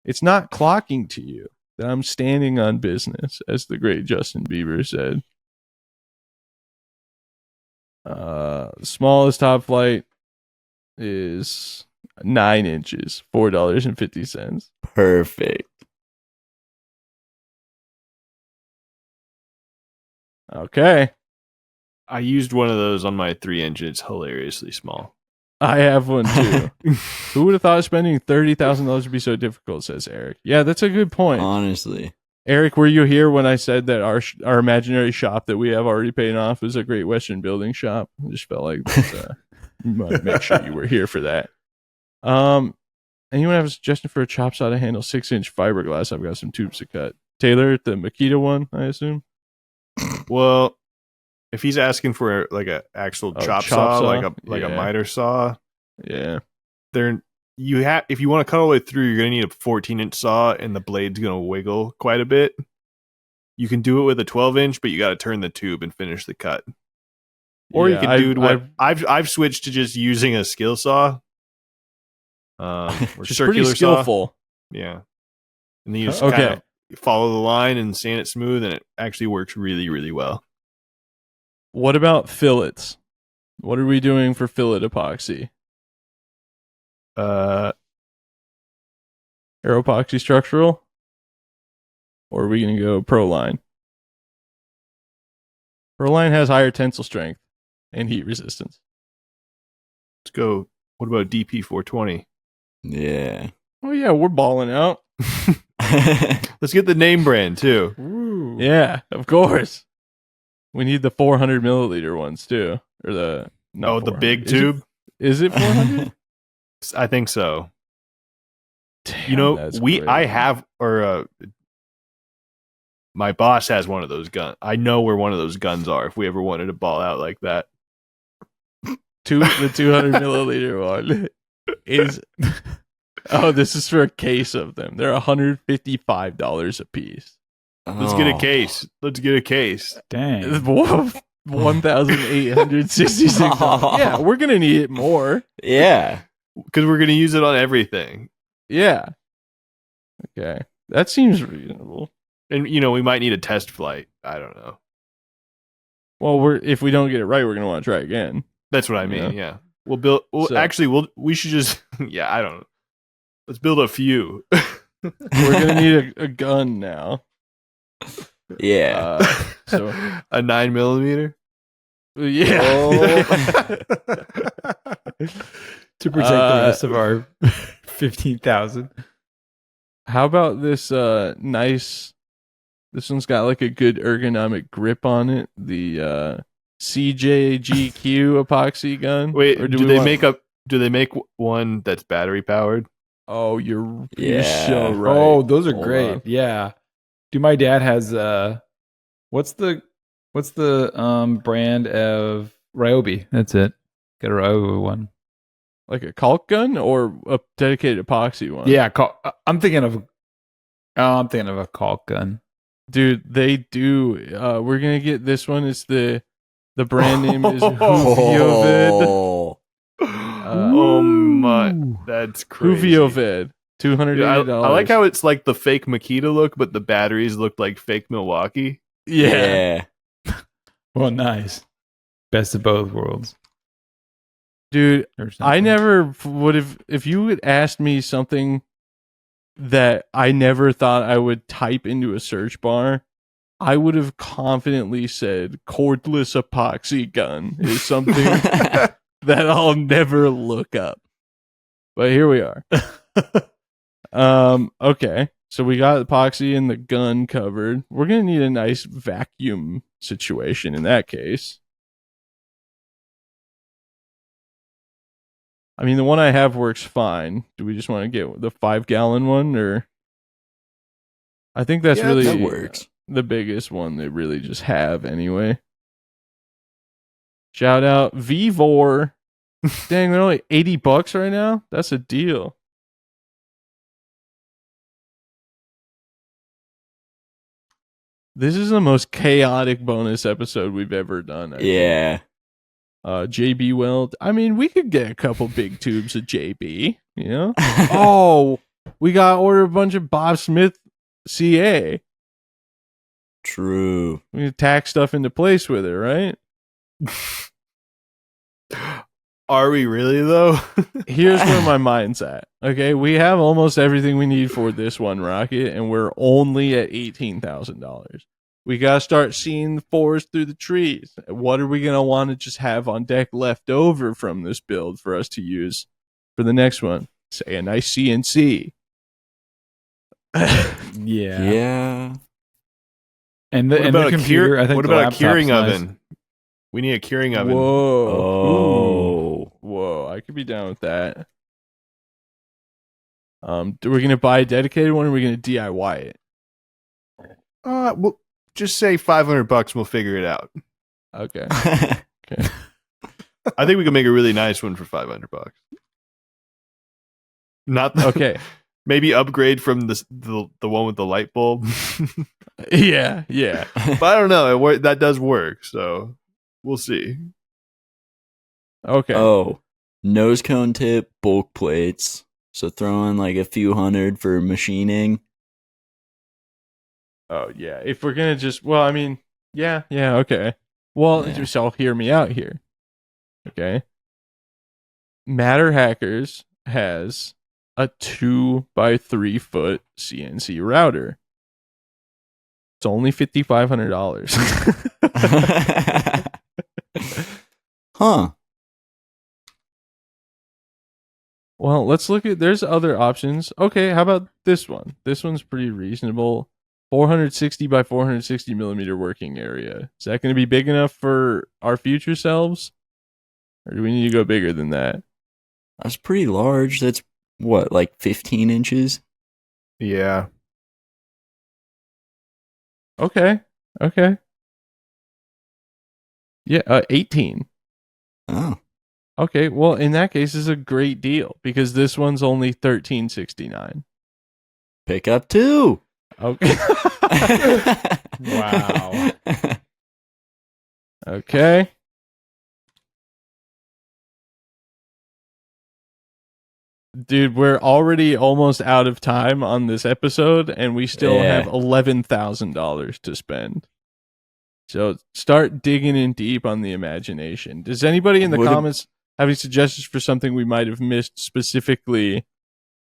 It's not clocking to you that I'm standing on business, as the great Justin Bieber said. Smallest top flight is 9 inches, $4.50. Perfect. Okay. I used one of those on my 3-inch. It's hilariously small. I have one too. Who would have thought spending $30,000 would be so difficult, says Eric. Yeah, that's a good point. Honestly. Eric, were you here when I said that our imaginary shop that we have already paid off is a Great Western building shop? I just felt like make sure you were here for that. Anyone have a suggestion for a chop saw to handle 6-inch fiberglass? I've got some tubes to cut. Taylor, the Makita one, I assume. Well, if he's asking for like a actual chop saw, like a miter saw, yeah, if you want to cut all the way through, you're gonna need a 14-inch saw, and the blade's gonna wiggle quite a bit. You can do it with a 12-inch, but you got to turn the tube and finish the cut. Or you can do what I've switched to just using a skill saw, or just circular pretty skillful. saw. Yeah, and then you just kind of follow the line and sand it smooth, and it actually works really, really well. What about fillets? What are we doing for fillet epoxy? Aero epoxy structural? Or are we going to go Proline? Proline has higher tensile strength and heat resistance. Let's go. What about DP 420? Yeah. Oh, yeah, we're balling out. Let's get the name brand, too. Ooh. Yeah, of course. We need the 400 milliliter ones, too. Or the big tube? Is it 400? I think so. Damn, my boss has one of those guns. I know where one of those guns are if we ever wanted to ball out like that. The 200 milliliter one is... Oh, this is for a case of them. They're $155 a piece. Let's get a case. Dang. $1,866. Yeah, we're going to need it more. Yeah. Because we're going to use it on everything. Yeah. Okay. That seems reasonable. And, we might need a test flight. I don't know. Well, if we don't get it right, we're going to want to try again. That's what I mean, yeah. We should just... Yeah, I don't know. Let's build a few. We're going to need a gun now. Yeah. So a 9mm? Yeah. To protect the rest of our 15,000. How about this nice... This one's got like a good ergonomic grip on it. The CJGQ epoxy gun. Wait, do they make one that's battery powered? Oh, you're so right. Oh, those are great. On. Yeah. Dude, my dad has what's the brand of Ryobi? That's it. Got a Ryobi one. Like a caulk gun or a dedicated epoxy one? Yeah, I'm thinking of a caulk gun. Dude, they do. We're gonna get this one. It's the brand name is Huviovid. Oh my, that's crazy. Huviovid, $280. I like how it's like the fake Makita look, but the batteries look like fake Milwaukee. Yeah. Well, nice. Best of both worlds. Dude, I never would have, if you had asked me something that I never thought I would type into a search bar, I would have confidently said cordless epoxy gun is something that I'll never look up. But here we are. Okay. So we got epoxy and the gun covered. We're going to need a nice vacuum situation in that case. I mean, the one I have works fine. Do we just want to get the 5-gallon one or? I think that's Yeah, really that works. the biggest one they really just have anyway. Shout out Vivor. Dang, they're only $80 right now. That's a deal. This is the most chaotic bonus episode we've ever done. I think. Yeah. JB Weld. I mean, we could get a couple big tubes of JB. You know. Oh, we got to order a bunch of Bob Smith CA. True. We can tack stuff into place with it, right? Are we really though? Here's where my mind's at. Okay, we have almost everything we need for this one rocket, and we're only at $18,000. We gotta start seeing the forest through the trees. What are we gonna want to just have on deck left over from this build for us to use for the next one? Say a nice CNC. Yeah. Yeah. And What the about computer, I think what the about a curing laptop's nice. oven? We need a curing oven. Whoa. Oh. Whoa, I could be down with that. We're gonna buy a dedicated one, or we're gonna DIY it. We'll just say $500 and we'll figure it out. Okay. I think we can make a really nice one for $500. Not the, Okay. maybe upgrade from the one with the light bulb. Yeah. But I don't know. That does work, so we'll see. Okay. Oh, nose cone tip, bulk plates. So throw in like a few hundred for machining. Oh yeah. If we're gonna just, well, I mean, yeah. Okay. Well, Yeah. just all hear me out here. Okay. Matter Hackers has a 2x3 foot CNC router. It's only $5,500. Huh. Well, let's look at. There's other options. Okay, how about this one? This one's pretty reasonable. 460 by 460 millimeter working area. Is that going to be big enough for our future selves, or do we need to go bigger than that? That's pretty large. That's what, like 15 inches? Yeah. Okay. Yeah, 18. Oh. Okay, well, in that case, it's a great deal because this one's only $13.69. Pick up two. Okay. Wow. Okay. Dude, we're already almost out of time on this episode, and we still Yeah. have $11,000 to spend. So start digging in deep on the imagination. Does anybody in the Would it- comments have any suggestions for something we might have missed specifically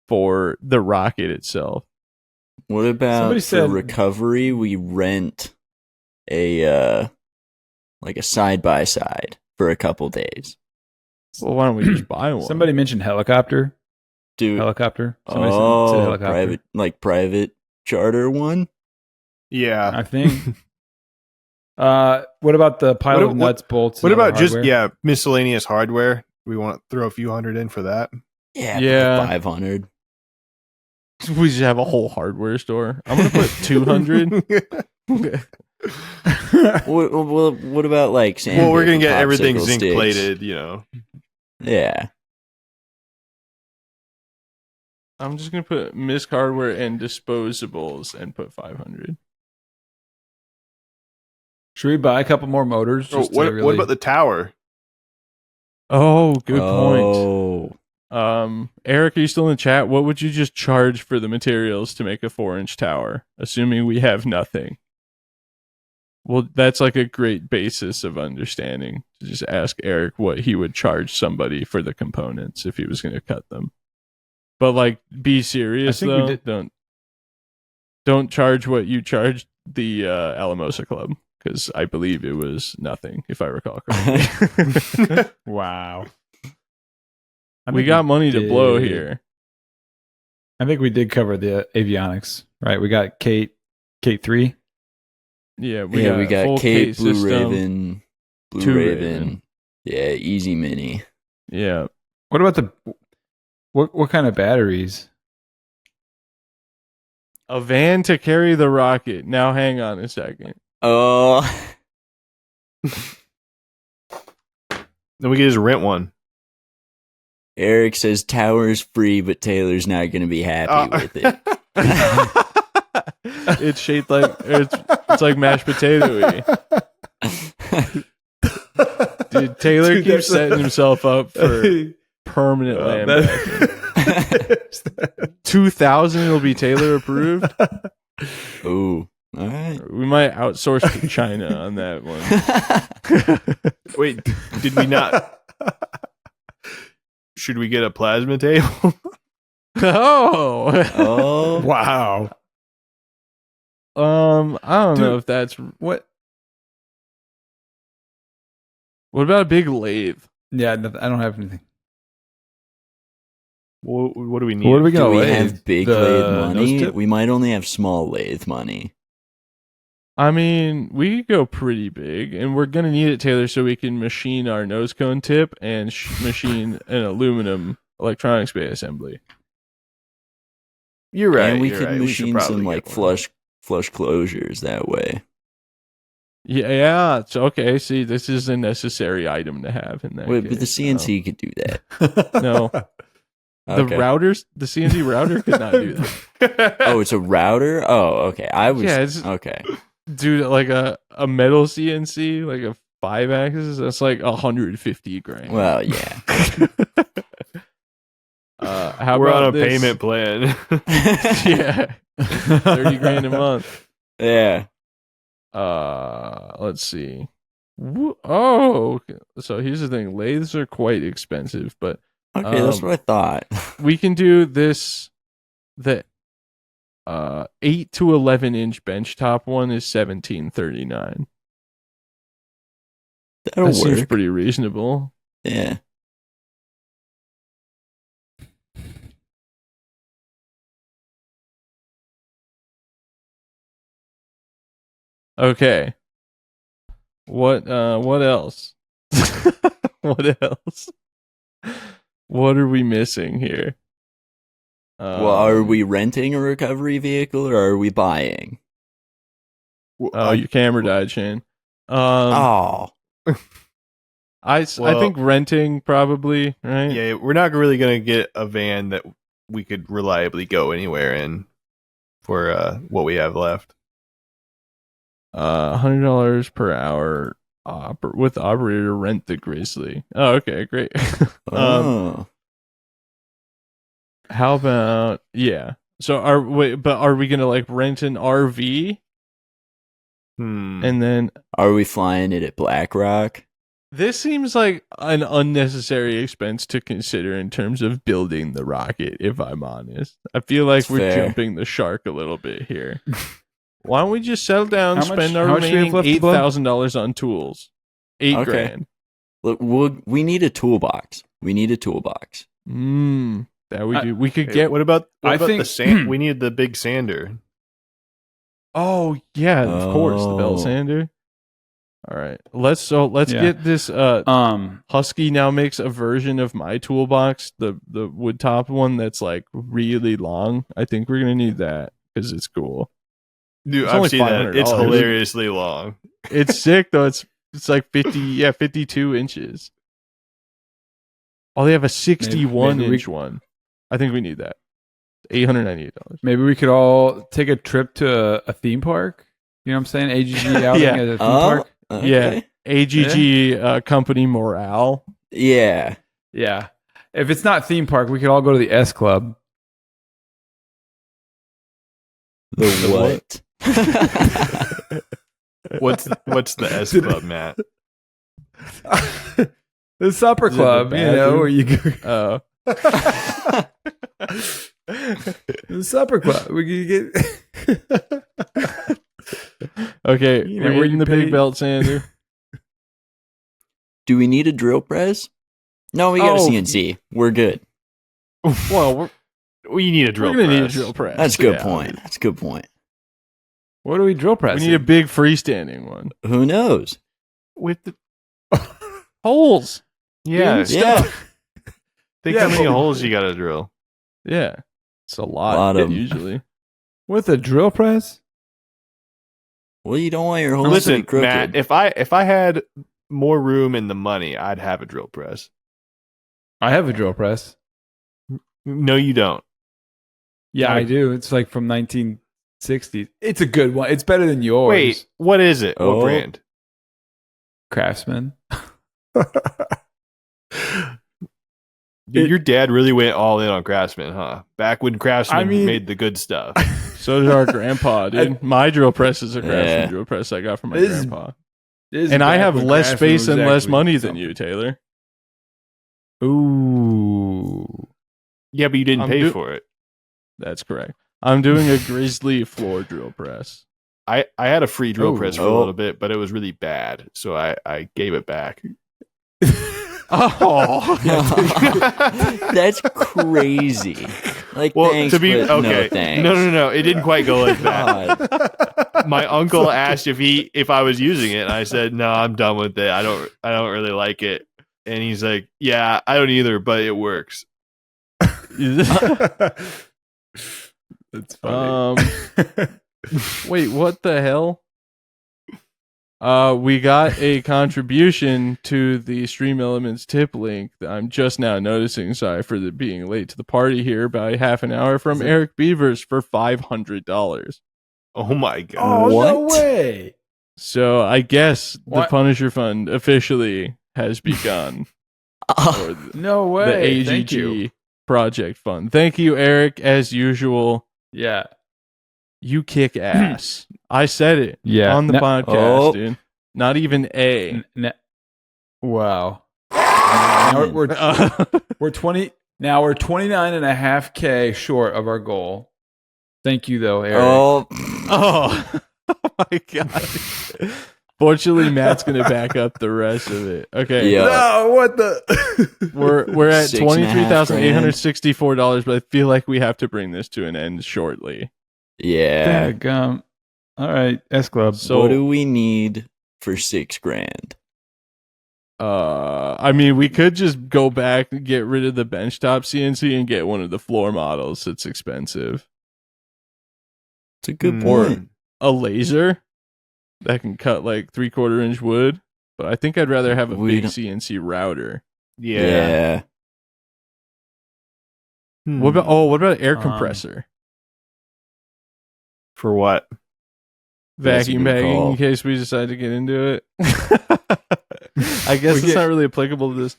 for the rocket itself? What about Somebody for said- recovery? We rent a like a side by side for a couple days. Well, why don't we just buy one? Somebody mentioned helicopter. Dude, Helicopter. Somebody said oh, helicopter. private charter one. Yeah. I think. What about the pilot What- nuts, bolts? What and about other just hardware? miscellaneous hardware? We want to throw a few hundred in for that. Yeah, 500. We just have a whole hardware store. I'm gonna put 200. What about like sand? Well, we're gonna get everything popsicle zinc sticks? plated. Yeah. I'm just gonna put misc hardware and disposables and put 500. Should we buy a couple more motors? Oh, Just to what really... about the tower? Oh, good point. Oh, Eric, are you still in the chat? What would you just charge for the materials to make a 4-inch tower, assuming we have nothing? Well, that's like a great basis of understanding. To just ask Eric what he would charge somebody for the components if he was going to cut them. But like, be serious I think we though. did- Don't charge what you charged the Alamosa Club, because I believe it was nothing, if I recall correctly. Wow. We got money to blow here. I think we did cover the avionics, right? We got Kate 3. Yeah, we got full Kate, Blue system. Raven, Blue Two Raven. Raven. Yeah, Easy Mini. Yeah. What about what kind of batteries? A van to carry the rocket. Now, hang on a second. Oh, Then we can just rent one. Eric says tower's free, but Taylor's not going to be happy with it. It's shaped like it's like mashed potato-y. Dude, Taylor Dude, keeps that's setting himself up for permanent land backing. 2,000 it'll be Taylor approved. Ooh, all right. We might outsource to China on that one. Wait, did we not? Should we get a plasma table? Oh. Oh, Wow. I don't know Dude. if that's What? what about a big lathe? Yeah, I don't have anything. What do we need? What are we do gonna we lathe? have big The lathe nose money? tip? We might only have small lathe money. I mean, we could go pretty big, and we're gonna need it, Taylor, so we can machine our nose cone tip and machine an aluminum electronics bay assembly. You're right. And we you're could right. We should machine probably some get like one. flush closures that way. Yeah. It's okay. See, this is a necessary item to have in that. Wait, but the case, CNC could do that. No. The Okay. the CNC router could not do that. Oh, it's a router? Oh, okay. I was Yeah, it's- okay. Dude, like a metal CNC, like a 5-axis, that's like 150 grand. Well, yeah. How We're about on a this? payment plan. Yeah. 30 grand a month. Yeah. Let's see. Oh, okay. So here's the thing. Lathes are quite expensive, but Okay, that's what I thought. we can do this. The 8 to 11 inch bench top one is $17.39. That'll That seems work. pretty reasonable. Yeah. Okay. What else? What else? What are we missing here? Well, are we renting a recovery vehicle or are we buying? Oh, your camera died, Shane. Oh. I Well- think renting probably, right? Yeah, we're not really going to get a van that we could reliably go anywhere in for what we have left. $100 per hour with operator rent the Grizzly. Oh, okay, great. Oh. How about So are we gonna like rent an RV and then Are we flying it at Black Rock? this seems like an unnecessary expense to consider in terms of building the rocket, if I'm honest. I feel like That's we're fair. jumping the shark a little bit here. Why don't we just settle down, How much- spend our how much do we have remaining left to blow? $8,000 on tools? $8 Okay. grand. Look, we need a toolbox. We need a toolbox. That we I- do. We could Hey, get. what about I the think- sand? We need the big sander. Oh yeah, of course, the belt Oh. sander. All right, let's Yeah. get this. Husky now makes a version of my toolbox, the wood top one that's like really long. I think we're gonna need that because it's cool. Dude, It's only I've seen that. It's $500. hilariously long. It's sick though. It's like 52 inches. Oh, they have a 61 maybe we- inch one. I think we need that. $898. Maybe we could all take a trip to a theme park. You know what I'm saying? AGG outing Yeah. at a theme Oh, park. okay. AGG company morale. Yeah. Yeah. If it's not theme park, we could all go to the S Club. The what? What's the S Club, Matt? The supper Is it the club, you know, bathroom? where you go. Oh. The supper club. We could get. Okay, You know, we're where eating you the big pay- belt sander. Do we need a drill press? No, we got a Oh. CNC. We're good. Well, We need a drill we're gonna press. need a drill press. That's a good Yeah. point. That's a good point. What do we drill press? We need a big freestanding one. Who knows? With the Holes. yeah. Yeah. Think Yeah, how many but- holes you got to drill. Yeah, it's a lot, Lot of 'em. usually. With a drill press? Well, you don't want your holes to be Listen, crooked. Matt, if I had more room and the money, I'd have a drill press. I have a drill press. No, you don't. Yeah, Not I do. It's like from 1960s. It's a good one. It's better than yours. Wait, what is it? Oh. What brand? Craftsman. Dude, your dad really went all in on Craftsman, huh? Back when Craftsman made the good stuff. So did our grandpa, dude. My drill press is a Craftsman Yeah. drill press I got from my This is- grandpa. This is And I back have when less Craftsman space was and less actually money than something. you, Taylor. Ooh. Yeah, but you didn't I'm pay do- for it. That's correct. I'm doing a Grizzly floor drill press. I had a free drill press for a Oh. little bit, but it was really bad, so I gave it back. Oh, That's crazy. Like, Well, thanks, to be but okay, no thanks. no, it didn't quite go like that. God. My uncle asked if I was using it, and I said no, I'm done with it. I don't really like it. And he's like, yeah, I don't either, but it works. That's funny. Wait, what the hell? We got a contribution to the Stream Elements tip link that I'm just now noticing. Sorry for being late to the party here by half an hour from Eric Beavers for $500. Oh my god! Oh, no What? way. So I guess the What? Punisher Fund officially has begun. Or No the way. Thank you. AGG Project Fund. Thank you, Eric. As usual, Yeah. you kick ass. I said it Yeah. on the podcast, Oh. dude. Not even A. Wow. Now we're Uh, we're 20 now we're 29.5K short of our goal. Thank you though, Eric. Oh, oh, oh my god. Fortunately, Matt's gonna back up the rest of it. Okay. Yeah. No, what the We're at $6,500. $23,864, but I feel like we have to bring this to an end shortly. yeah. Daggum. All right, S Club. So What do we need for $6,000? I mean, we could just go back and get rid of the benchtop CNC and get one of the floor models. It's expensive. It's a good Or point. a laser that can cut like 3/4 inch wood, but I think I'd rather have a We big don't- CNC router. Yeah. What about air Um, compressor? For what? That's a Vacuum good bagging call. in case we decide to get into it. I guess We it's get- not really applicable to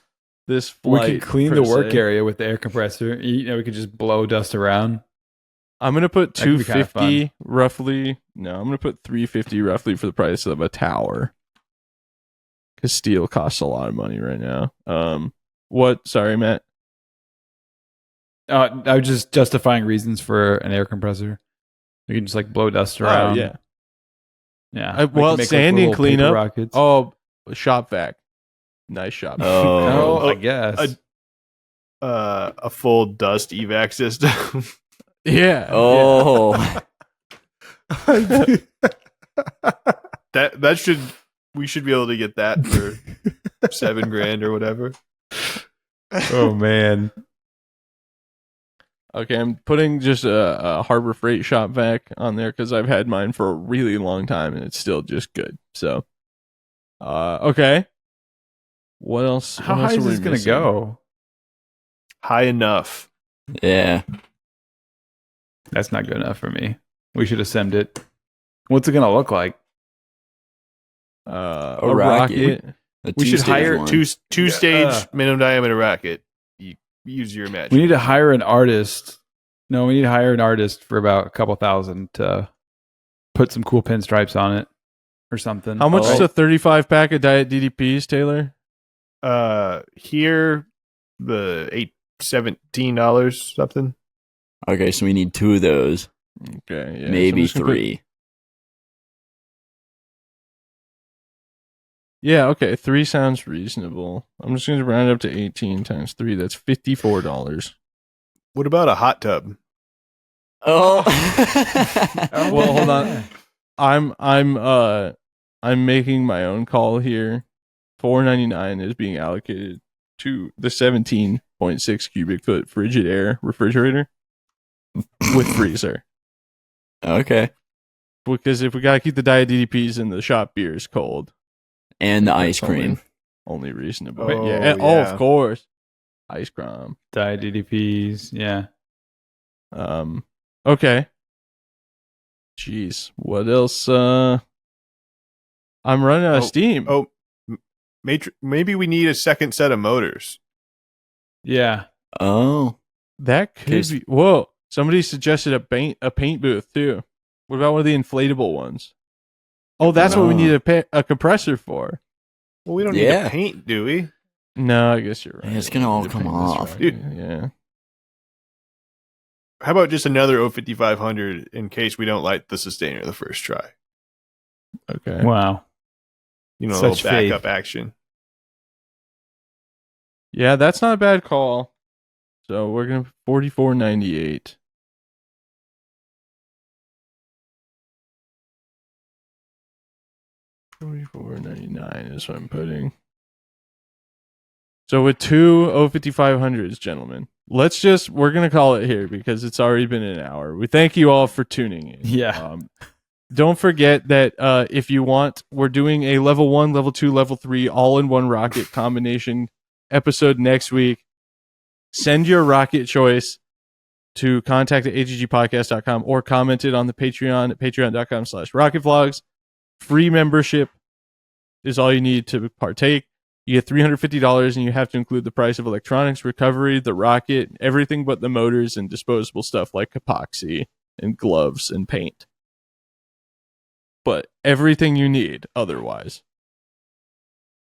this we flight. could clean per the work se. area with the air compressor. You know, we could just blow dust around. I'm gonna put That could be kinda 250 roughly. No, I'm gonna put 350 roughly for the price of a tower. Because steel costs a lot of money right now. What? Sorry, Matt. I was just justifying reasons for an air compressor. We can just like blow dust around. Oh yeah. Yeah. We well, can make, sanding little paper cleanup. rockets. Oh, shop vac. Nice shop. vac. Oh. I guess. A full dust evac system. Yeah. Oh. that should we should be able to get that for $7,000 or whatever. Oh man. Okay, I'm putting just a Harbor Freight shop vac on there because I've had mine for a really long time and it's still just good. So, okay. What else? How what else high are is we this gonna missing? go? High enough. Yeah. That's not good enough for me. We should have semmed it. What's it gonna look like? A rocket. rocket. A We should two-stage hire one. Two stage Yeah. minimum diameter rocket. You use your We imagination. need to hire an artist. No, we need to hire an artist for about a couple thousand to put some cool pinstripes on it or something. How much is Oh. a 35 pack of Diet DDPs, Taylor? Here the $17 something. Okay, so we need 2 of those. Okay, yeah. so I'm maybe just gonna put- 3. yeah, okay. 3 sounds reasonable. I'm just going to round it up to 18 times 3. That's $54. What about a hot tub? Oh. Well, hold on. I'm making my own call here. $4.99 is being allocated to the 17.6 cubic foot Frigid Air refrigerator with freezer. Okay. Because if we gotta keep the diet DDPs and the shop beers cold, And the ice that's cream. only reasonable. Oh, yeah. Oh, yeah. of course. Ice cream. Diet DDPs. Yeah. Okay. Jeez. What else? I'm running out of steam. Oh, maybe we need a second set of motors. Yeah. Oh. That could Case- be. Whoa! Somebody suggested a paint booth too. What about one of the inflatable ones? Oh, that's what we need a compressor for. Well, we don't need to paint, do we? No, I guess you're right. Yeah, it's gonna all come off. Right. Dude. Yeah. How about just another 05500 in case we don't light the sustainer the first try? Okay. Wow. You know, a Such little backup action. Yeah, that's not a bad call. So we're gonna $44.98. $44.99 is what I'm putting. So with two 05500s, gentlemen, we're gonna call it here because it's already been an hour. We thank you all for tuning in. Yeah. Don't forget that if you want, we're doing a level 1, level 2, level 3 all-in-one rocket combination episode next week. Send your rocket choice to contact@aggpodcast.com or comment it on the Patreon at patreon.com/rocketvlogs. Free membership is all you need to partake. You get $350 and you have to include the price of electronics, recovery, the rocket, everything but the motors and disposable stuff like epoxy and gloves and paint. But everything you need otherwise.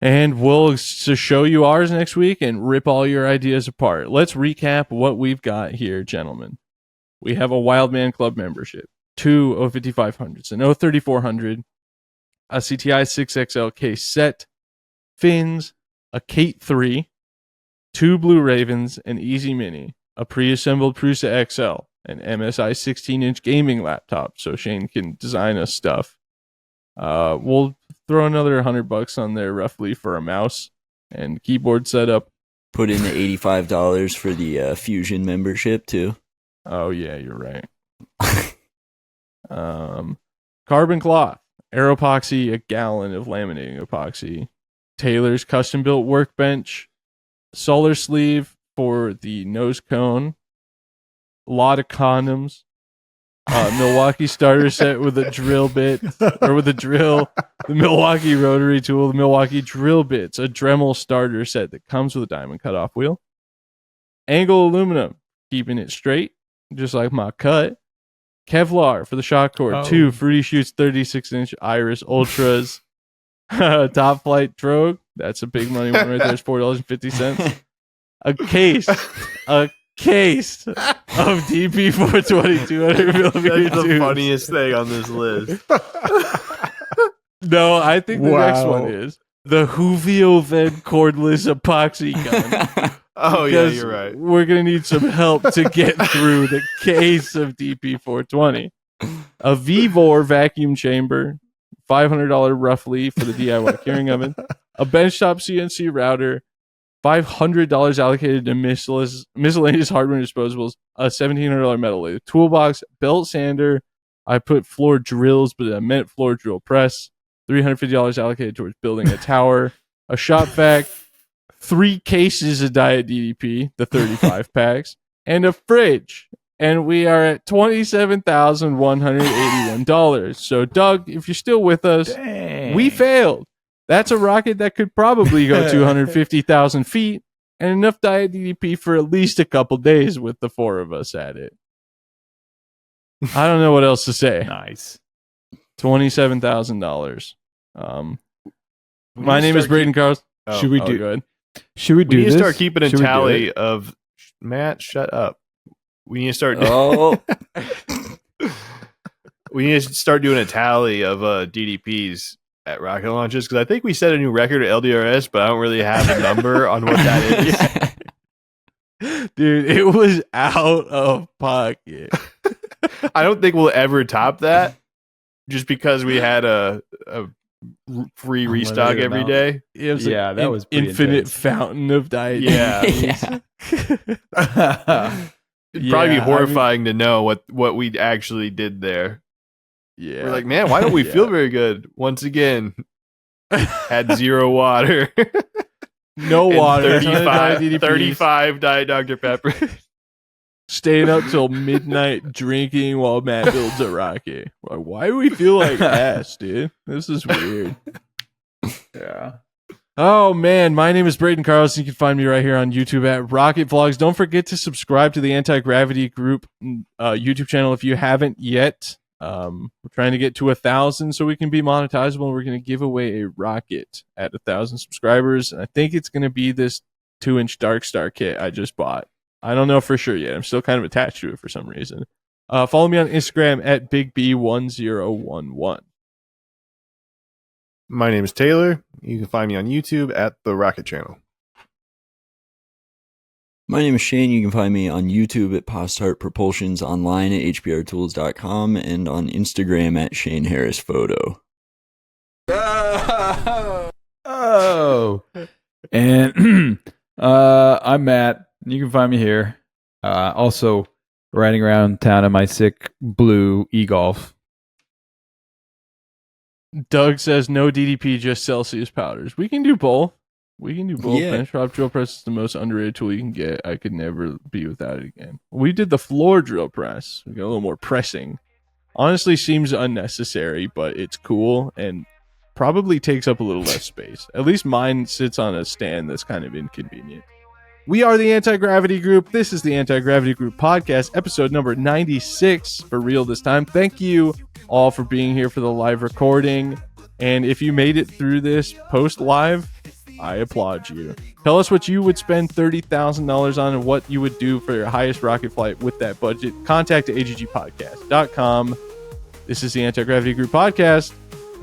And we'll show you ours next week and rip all your ideas apart. Let's recap what we've got here, gentlemen. We have a Wildman Club membership, two 05500s, an 03400, a CTI 6XL case set, fins, a Kate 3, two Blue Ravens, an Easy Mini, a pre-assembled Prusa XL, an MSI 16-inch gaming laptop so Shane can design us stuff. We'll throw another $100 on there roughly for a mouse and keyboard setup. Put in the $85 for the Fusion membership too. Oh yeah, you're right. Carbon cloth, Aeropoxy, a gallon of laminating epoxy, Taylor's custom built workbench, solar sleeve for the nose cone, a lot of condoms, Milwaukee starter set with a drill bit, or with a drill, the Milwaukee rotary tool, the Milwaukee drill bits, a Dremel starter set that comes with a diamond cutoff wheel, angle aluminum, keeping it straight, just like my cut, Kevlar for the shock cord, two Fruity Shoots 36-inch Iris Ultras, Top Flight Drogue, that's a big money one right there, it's $4.50, a case of DP420 200 millimeter That's the tubes. funniest thing on this list. No, I think the next one is the Huvio-Ved cordless epoxy gun. Oh, yeah, Because you're right. We're going to need some help to get through the case of DP420. A Vivor vacuum chamber, $500 roughly for the DIY curing oven. A benchtop CNC router, $500 allocated to miscellaneous hardware and disposables, a $1,700 metal lathe, toolbox, belt sander. I put floor drills, but I meant floor drill press. $350 allocated towards building a tower, a shop vac, 3 cases of Diet DDP, the 35 packs, and a fridge. And we are at $27,181. So, Doug, if you're still with us, we failed. That's a rocket that could probably go 250,000 feet and enough Diet DDP for at least a couple days with the 4 of us at it. I don't know what else to say. Nice. $27,000. My name is Braden Carls. Should we Go ahead. Should we do We need this? to start keeping a Should we do tally it? of Matt. Shut up. We need to start. Oh, We need to start doing a tally of DDPs at rocket launches because I think we set a new record at LDRS, but I don't really have a number on what that is. Dude, it was out of pocket. I don't think we'll ever top that, just because we had a free restock Unlimited every amount. day. It was Yeah, that was pretty infinite intense. fountain of Diet Yeah. DDPs. It'd probably be Yeah, horrifying to know what we actually did there. Yeah. We're like, man, why don't we Yeah. feel very good? Once again, had 0 water. No and water. 35 35 Diet Dr. Pepper. Staying up till midnight drinking while Matt builds a rocket. Like, why do we feel like ass, dude? This is weird. Yeah. Oh man, my name is Braden Carlson. You can find me right here on YouTube at Rocket Vlogs. Don't forget to subscribe to the Anti-Gravity Group YouTube channel if you haven't yet. We're trying to get to 1,000 so we can be monetizable. We're going to give away a rocket at 1,000 subscribers. I think it's going to be this 2-inch Dark Star kit I just bought. I don't know for sure yet. I'm still kind of attached to it for some reason. Follow me on Instagram at BigB1011. My name is Taylor. You can find me on YouTube at The Rocket Channel. My name is Shane. You can find me on YouTube at Postart Propulsions, online at hbrtools.com, and on Instagram at Shane Harris Photo. Oh. And I'm Matt. You can find me here. Also riding around town in my sick blue e-golf. Doug says no DDP, just Celsius powders. We can do both. Yeah. Bench prop drill press is the most underrated tool you can get. I could never be without it again. We did the floor drill press. We got a little more pressing. Honestly, seems unnecessary, but it's cool and probably takes up a little less space. At least mine sits on a stand that's kind of inconvenient. We are the Anti-Gravity Group. This is the Anti-Gravity Group podcast, episode number 96 for real this time. Thank you all for being here for the live recording. And if you made it through this post live, I applaud you. Tell us what you would spend $30,000 on and what you would do for your highest rocket flight with that budget. Contact aggpodcast.com. This is the Anti-Gravity Group podcast,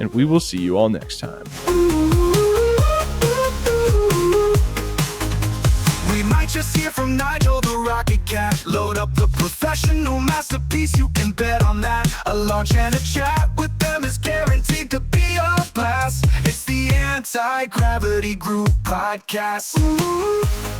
and we will see you all next time. We might just hear from Nigel the Rocket Cat. Load up the professional masterpiece, you can bet on that. A launch and a chat with them is guaranteed to be a blast. It's the Anti-Gravity Group podcast. Ooh.